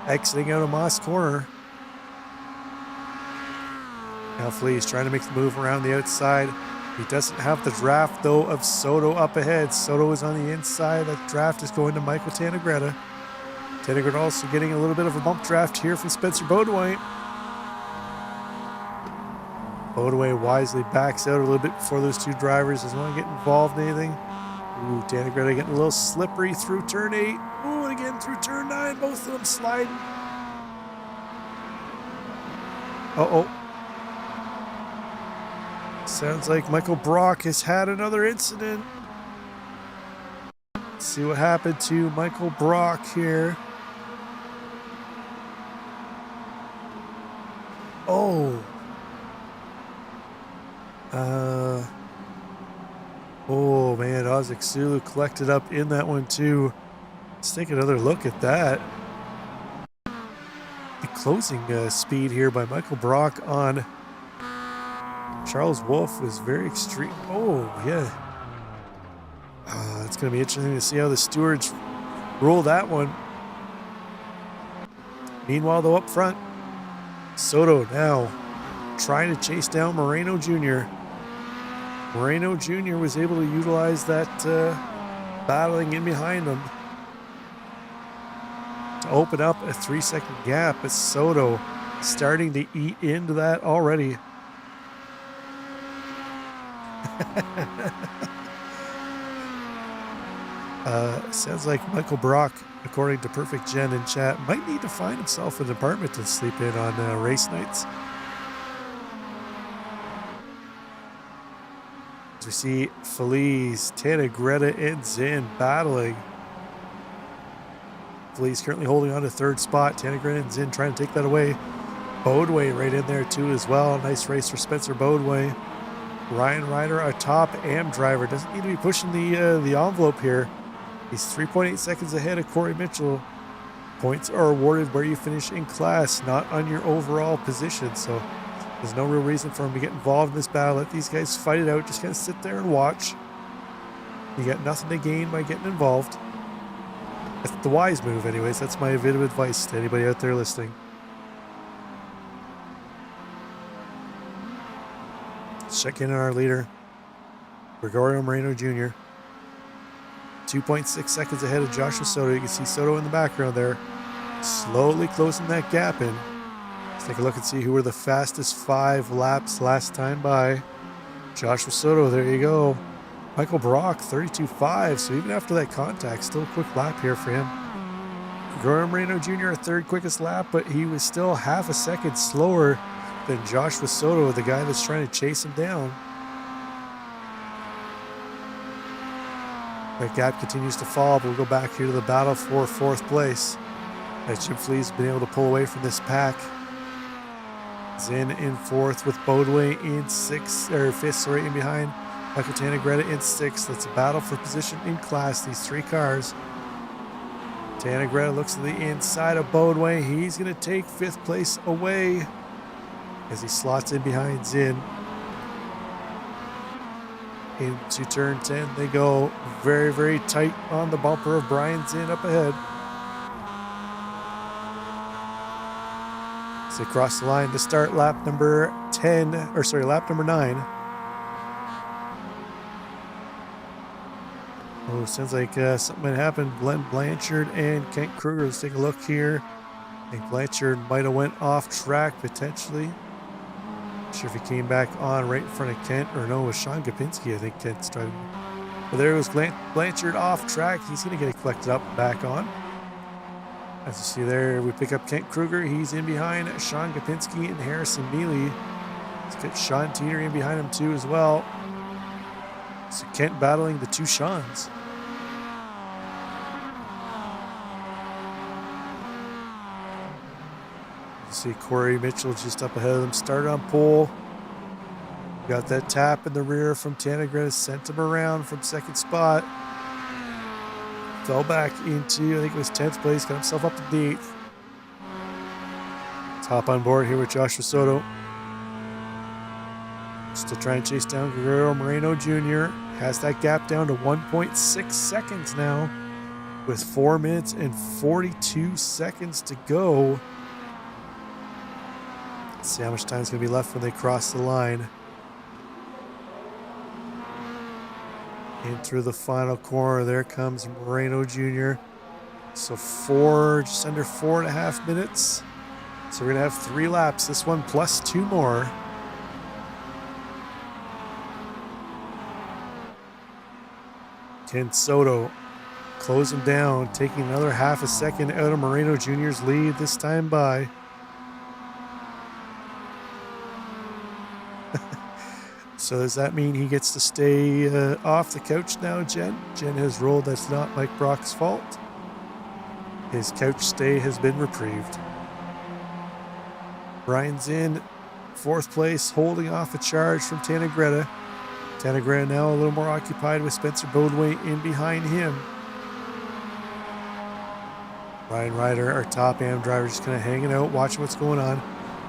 exiting out of Moss Corner. Now Feliz trying to make the move around the outside. He doesn't have the draft, though, of Soto up ahead. Soto is on the inside. That draft is going to Michael Tannegretta. Tannegretta also getting a little bit of a bump draft here from Spencer Bodway. Bodway wisely backs out a little bit before those 2 drivers. Doesn't want to get involved in anything. Ooh, Tannegretta getting a little slippery through turn 8. Ooh, and again through turn 9. Both of them sliding. Sounds like Michael Brock has had another incident. Let's see what happened to Michael Brock here. Oh man, Ozek Sulu collected up in that one too. Let's take another look at that. The closing speed here by Michael Brock on Charles Wolf was very extreme. Oh yeah. It's going to be interesting to see how the stewards rule that one. Meanwhile, though, up front, Soto now trying to chase down Moreno Jr. Moreno Jr. was able to utilize that battling in behind him to open up a 3-second gap, but Soto starting to eat into that already. Sounds like Michael Brock, according to Perfect Gen in chat, might need to find himself an apartment to sleep in on race nights. As we see Feliz, Greta, and Zin battling. Feliz currently holding on to third spot. Greta and Zin trying to take that away. Bodway right in there too as well. Nice race for Spencer Bodway. Ryan Ryder, a top AM driver, doesn't need to be pushing the envelope here. He's 3.8 seconds ahead of Corey Mitchell. Points are awarded where you finish in class, not on your overall position. So there's no real reason for him to get involved in this battle. Let these guys fight it out. Just kind of sit there and watch. You got nothing to gain by getting involved. That's the wise move anyways. That's my bit of advice to anybody out there listening. Let's check in on our leader, Gregorio Moreno Jr. 2.6 seconds ahead of Joshua Soto. You can see Soto in the background there, slowly closing that gap in. Let's take a look and see who were the fastest 5 laps last time by. Joshua Soto, there you go. Michael Brock, 32.5. So even after that contact, still a quick lap here for him. Gregorio Moreno Jr., third quickest lap, but he was still half a second slower than Joshua Soto, the guy that's trying to chase him down. That gap continues to fall, but we'll go back here to the battle for 4th place. As Jim Flea's been able to pull away from this pack. Zin in 4th with Bodway in 6th, or 5th, sorry, in behind. Michael Greta in 6th. That's a battle for position in class, these 3 cars. Greta looks to the inside of Bodway. He's going to take 5th place away as he slots in behind Zin. Into turn 10 they go. Very, very tight on the bumper of Brian Zinn up ahead. As they cross the line to start lap number 10, or sorry, lap number 9. Oh, sounds like something might happen. Glenn Blanchard and Kent Kruger. Let's take a look here. I think Blanchard might have went off track potentially. Not sure if he came back on right in front of Kent, or no, it was Sean Gopinski. I think Kent's driving. But there was Blanchard off track. He's going to get it collected up and back on. As you see there, we pick up Kent Kruger. He's in behind Sean Gopinski and Harrison Neely. Let's get Sean Teeter in behind him too as well. So Kent battling the 2 Seans. You see Corey Mitchell just up ahead of them. Started on pole. Got that tap in the rear from Greta. Sent him around from 2nd spot. Fell back into, I think it was 10th place. Got himself up to the 8th. Let's hop on board here with Joshua Soto. Just to try and chase down Gregorio Moreno Jr. Has that gap down to 1.6 seconds now, with 4 minutes and 42 seconds to go. Let's see how much time is going to be left when they cross the line. In through the final corner, there comes Moreno Jr. So just under 4.5 minutes. So we're going to have 3 laps, this one plus 2 more. Ken Soto close him down, taking another half a second out of Moreno Jr.'s lead this time by. So does that mean he gets to stay off the couch now, Jen? Jen has ruled that's not Mike Brock's fault. His couch stay has been reprieved. Brian's in 4th place, holding off a charge from Greta. Greta now a little more occupied with Spencer Bodway in behind him. Ryan Ryder, our top AM driver, just kind of hanging out, watching what's going on.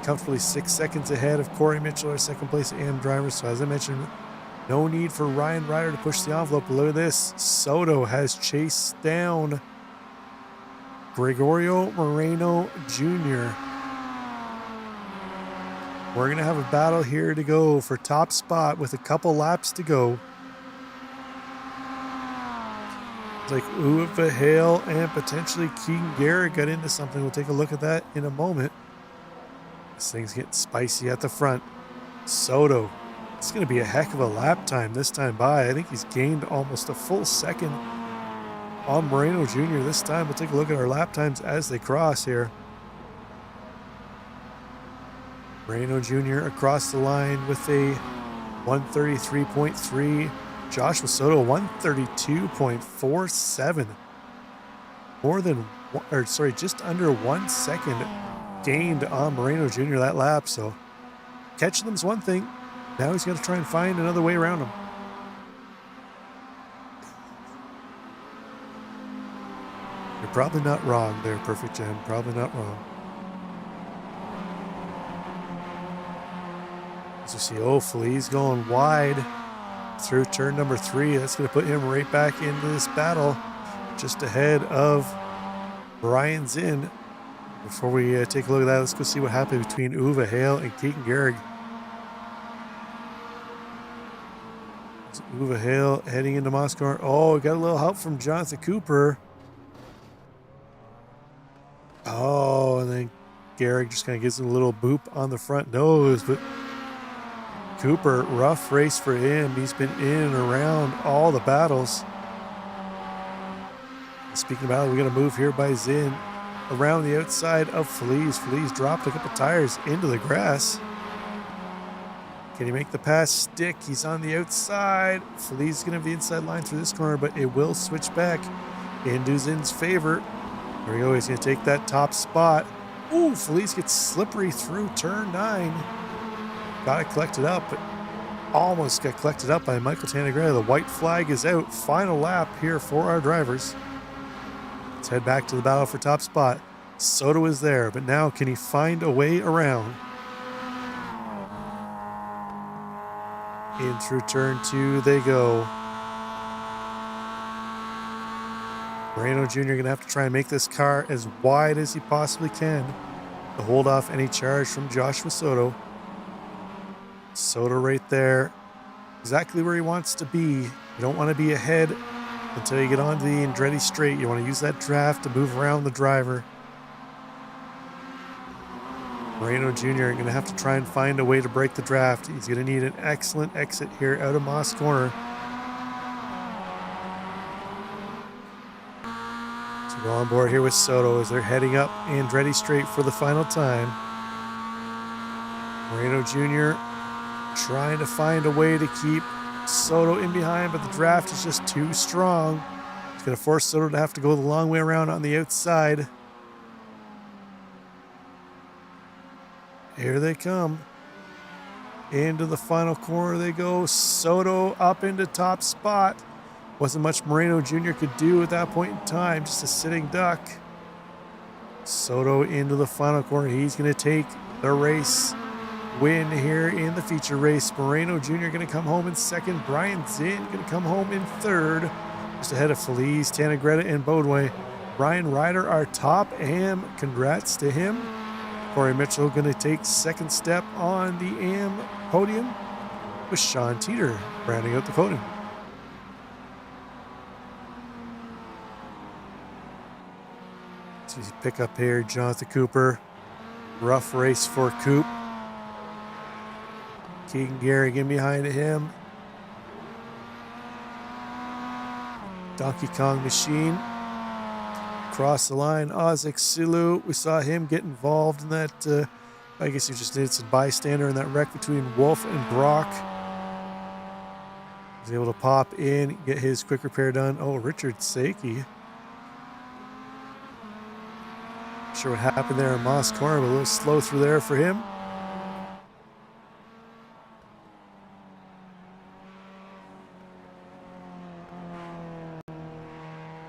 Comfortably 6 seconds ahead of Corey Mitchell, our 2nd place AM driver. So as I mentioned, no need for Ryan Ryder to push the envelope. But look at this. Soto has chased down Gregorio Moreno Jr. We're going to have a battle here to go for top spot with a couple laps to go. like Uwe Hale and potentially Keegan Garrett got into something. We'll take a look at that in a moment. This thing's getting spicy at the front. Soto. It's going to be a heck of a lap time this time by. I think he's gained almost a full second on Moreno Jr. this time. We'll take a look at our lap times as they cross here. Moreno Jr. across the line with a 133.3. Joshua Soto 132.47. More than, or sorry, just under 1 second gained on Moreno Jr. that lap. So catching them's one thing. Now he's got to try and find another way around him. You're probably not wrong there, Perfect Gem. Probably not wrong. As you see, Feliz going wide through turn number 3. That's going to put him right back into this battle, just ahead of Brian Zinn. Before we take a look at that, let's go see what happened between Uwe Hale and Keegan Garrett. Uwe Hale heading into Moscow. Oh, got a little help from Jonathan Cooper. Oh, and then Garrett just kind of gives him a little boop on the front nose. But Cooper, rough race for him. He's been in and around all the battles. Speaking about it, we got to move here by Zinn around the outside of Feliz. Feliz dropped a couple tires into the grass. Can he make the pass stick? He's on the outside. Feliz is going to have the inside line through this corner, but it will switch back into Zinn's favor. There we go. He's going to take that top spot. Ooh, Feliz gets slippery through turn 9. Got it collected up, but almost got collected up by Michael Tannegretta. The white flag is out. Final lap here for our drivers. Let's head back to the battle for top spot. Soto is there, but now can he find a way around? In through turn 2 they go. Moreno Jr. going to have to try and make this car as wide as he possibly can to hold off any charge from Joshua Soto. Soto right there, exactly where he wants to be. You don't want to be ahead until you get onto the Andretti straight. You want to use that draft to move around the driver. Moreno Jr. going to have to try and find a way to break the draft. He's going to need an excellent exit here out of Moss Corner. So go on board here with Soto as they're heading up Andretti straight for the final time. Moreno Jr. trying to find a way to keep Soto in behind, but the draft is just too strong. It's going to force Soto to have to go the long way around on the outside. Here they come. Into the final corner they go. Soto up into top spot. Wasn't much Moreno Jr. could do at that point in time. Just a sitting duck. Soto into the final corner. He's going to take the race win here in the feature race. Moreno Jr. going to come home in second. Brian Zinn going to come home in third. Just ahead of Feliz, Tannegretta, and Bodway. Ryan Ryder, our top AM. Congrats to him. Corey Mitchell going to take second step on the AM podium with Sean Teeter rounding out the podium. So you pick up here Jonathan Cooper. Rough race for Coop. Keegan Garrett in behind him. Donkey Kong Machine. Across the line, Ozek Silu. We saw him get involved in that. I guess he just did some bystander in that wreck between Wolf and Brock. He was able to pop in, get his quick repair done. Oh, Richard Saki. Not sure what happened there in Moss Corner, but a little slow through there for him.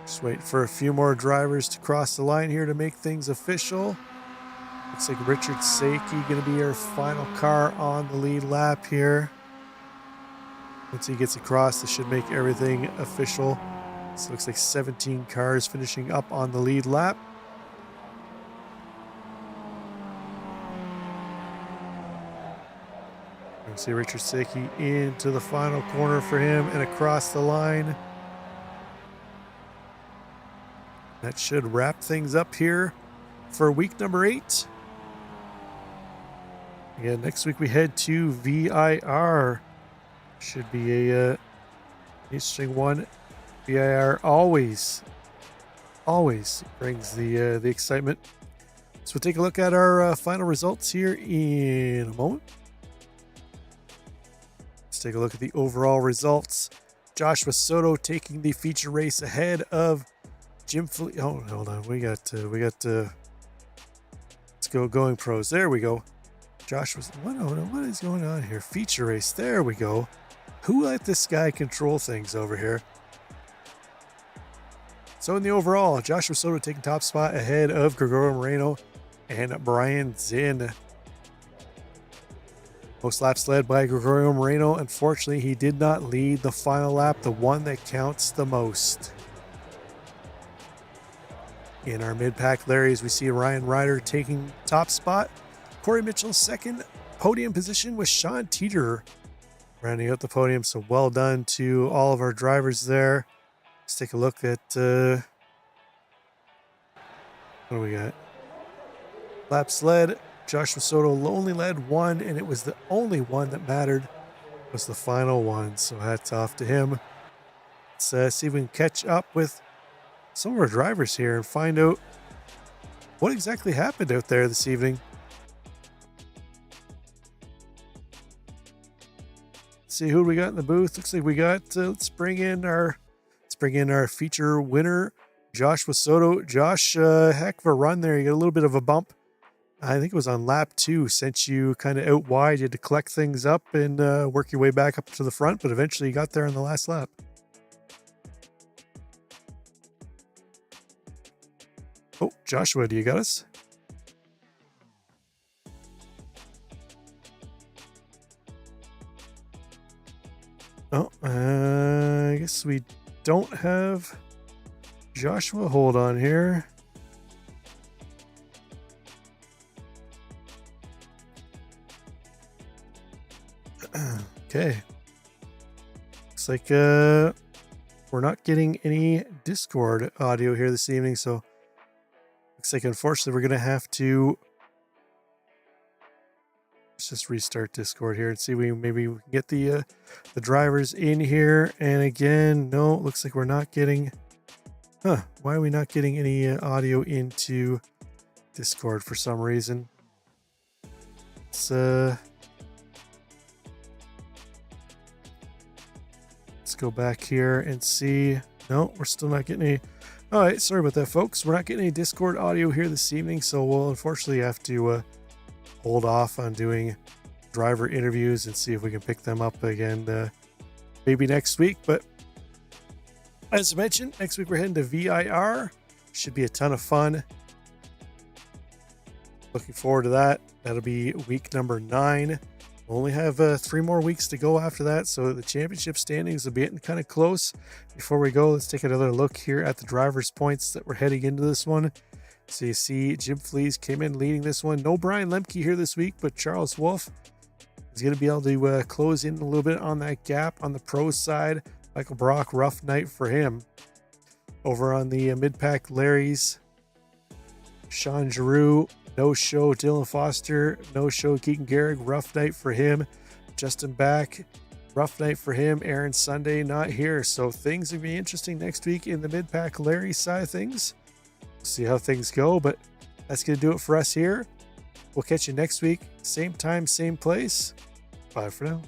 Just waiting for a few more drivers to cross the line here to make things official. Looks like Richard Saki going to be our final car on the lead lap here. Once he gets across, this should make everything official. So it looks like 17 cars finishing up on the lead lap. You can see Richard Saki into the final corner for him and across the line. That should wrap things up here for week number 8. Again, next week we head to VIR. Should be a interesting one. VIR always brings the excitement. So we'll take a look at our final results here in a moment. Let's take a look at the overall results. Joshua Soto taking the feature race ahead of Jim Fleet. Oh, hold on. We got let's go going pros. There we go. Joshua, what is going on here? Feature race. There we go. Who let this guy control things over here? So in the overall, Joshua Soto taking top spot ahead of Gregorio Moreno and Brian Zinn. Most laps led by Gregorio Moreno. Unfortunately, he did not lead the final lap, the one that counts the most. In our mid-pack Larrys, we see Ryan Ryder taking top spot. Corey Mitchell second podium position with Sean Teeter rounding out the podium. So well done to all of our drivers there. Let's take a look at what do we got? Laps led. Joshua Soto only led one, and it was the only one that mattered. Was the final one. So hats off to him. Let's see if we can catch up with some of our drivers here and find out what exactly happened out there this evening. Let's see who we got in the booth. Looks like we got let's bring in our feature winner, Joshua Soto. Josh, heck of a run there. You got a little bit of a bump. I think it was on lap 2. Sent you kind of out wide. You had to collect things up and work your way back up to the front, but eventually you got there on the last lap. Oh, Joshua, do you got us? Oh, I guess we don't have Joshua. Hold on here. Okay. Looks like we're not getting any Discord audio here this evening, so looks like unfortunately we're gonna have to just restart Discord here and see maybe we can get the drivers in here. And again, no, it looks like we're not getting why are we not getting any audio into Discord for some reason? Let's go back here and see. No, we're still not getting any. All right, sorry about that, folks. We're not getting any Discord audio here this evening, so we'll unfortunately have to hold off on doing driver interviews and see if we can pick them up again maybe next week. But as I mentioned, next week we're heading to VIR. Should be a ton of fun. Looking forward to that. That'll be week number 9. We'll only have 3 more weeks to go after that, so the championship standings will be getting kind of close. Before we go, let's take another look here at the drivers' points that we're heading into this one. So you see Jim Flees came in leading this one. No Brian Lemke here this week, but Charles Wolf is going to be able to close in a little bit on that gap on the pro side. Michael Brock, rough night for him. Over on the mid-pack Larrys, Sean Giroux, no show. Dylan Foster, no show. Keegan Garrick, rough night for him. Justin Back, rough night for him. Aaron Sunday, not here. So things will be interesting next week in the mid-pack Larry side of things. We'll see how things go, but that's going to do it for us here. We'll catch you next week. Same time, same place. Bye for now.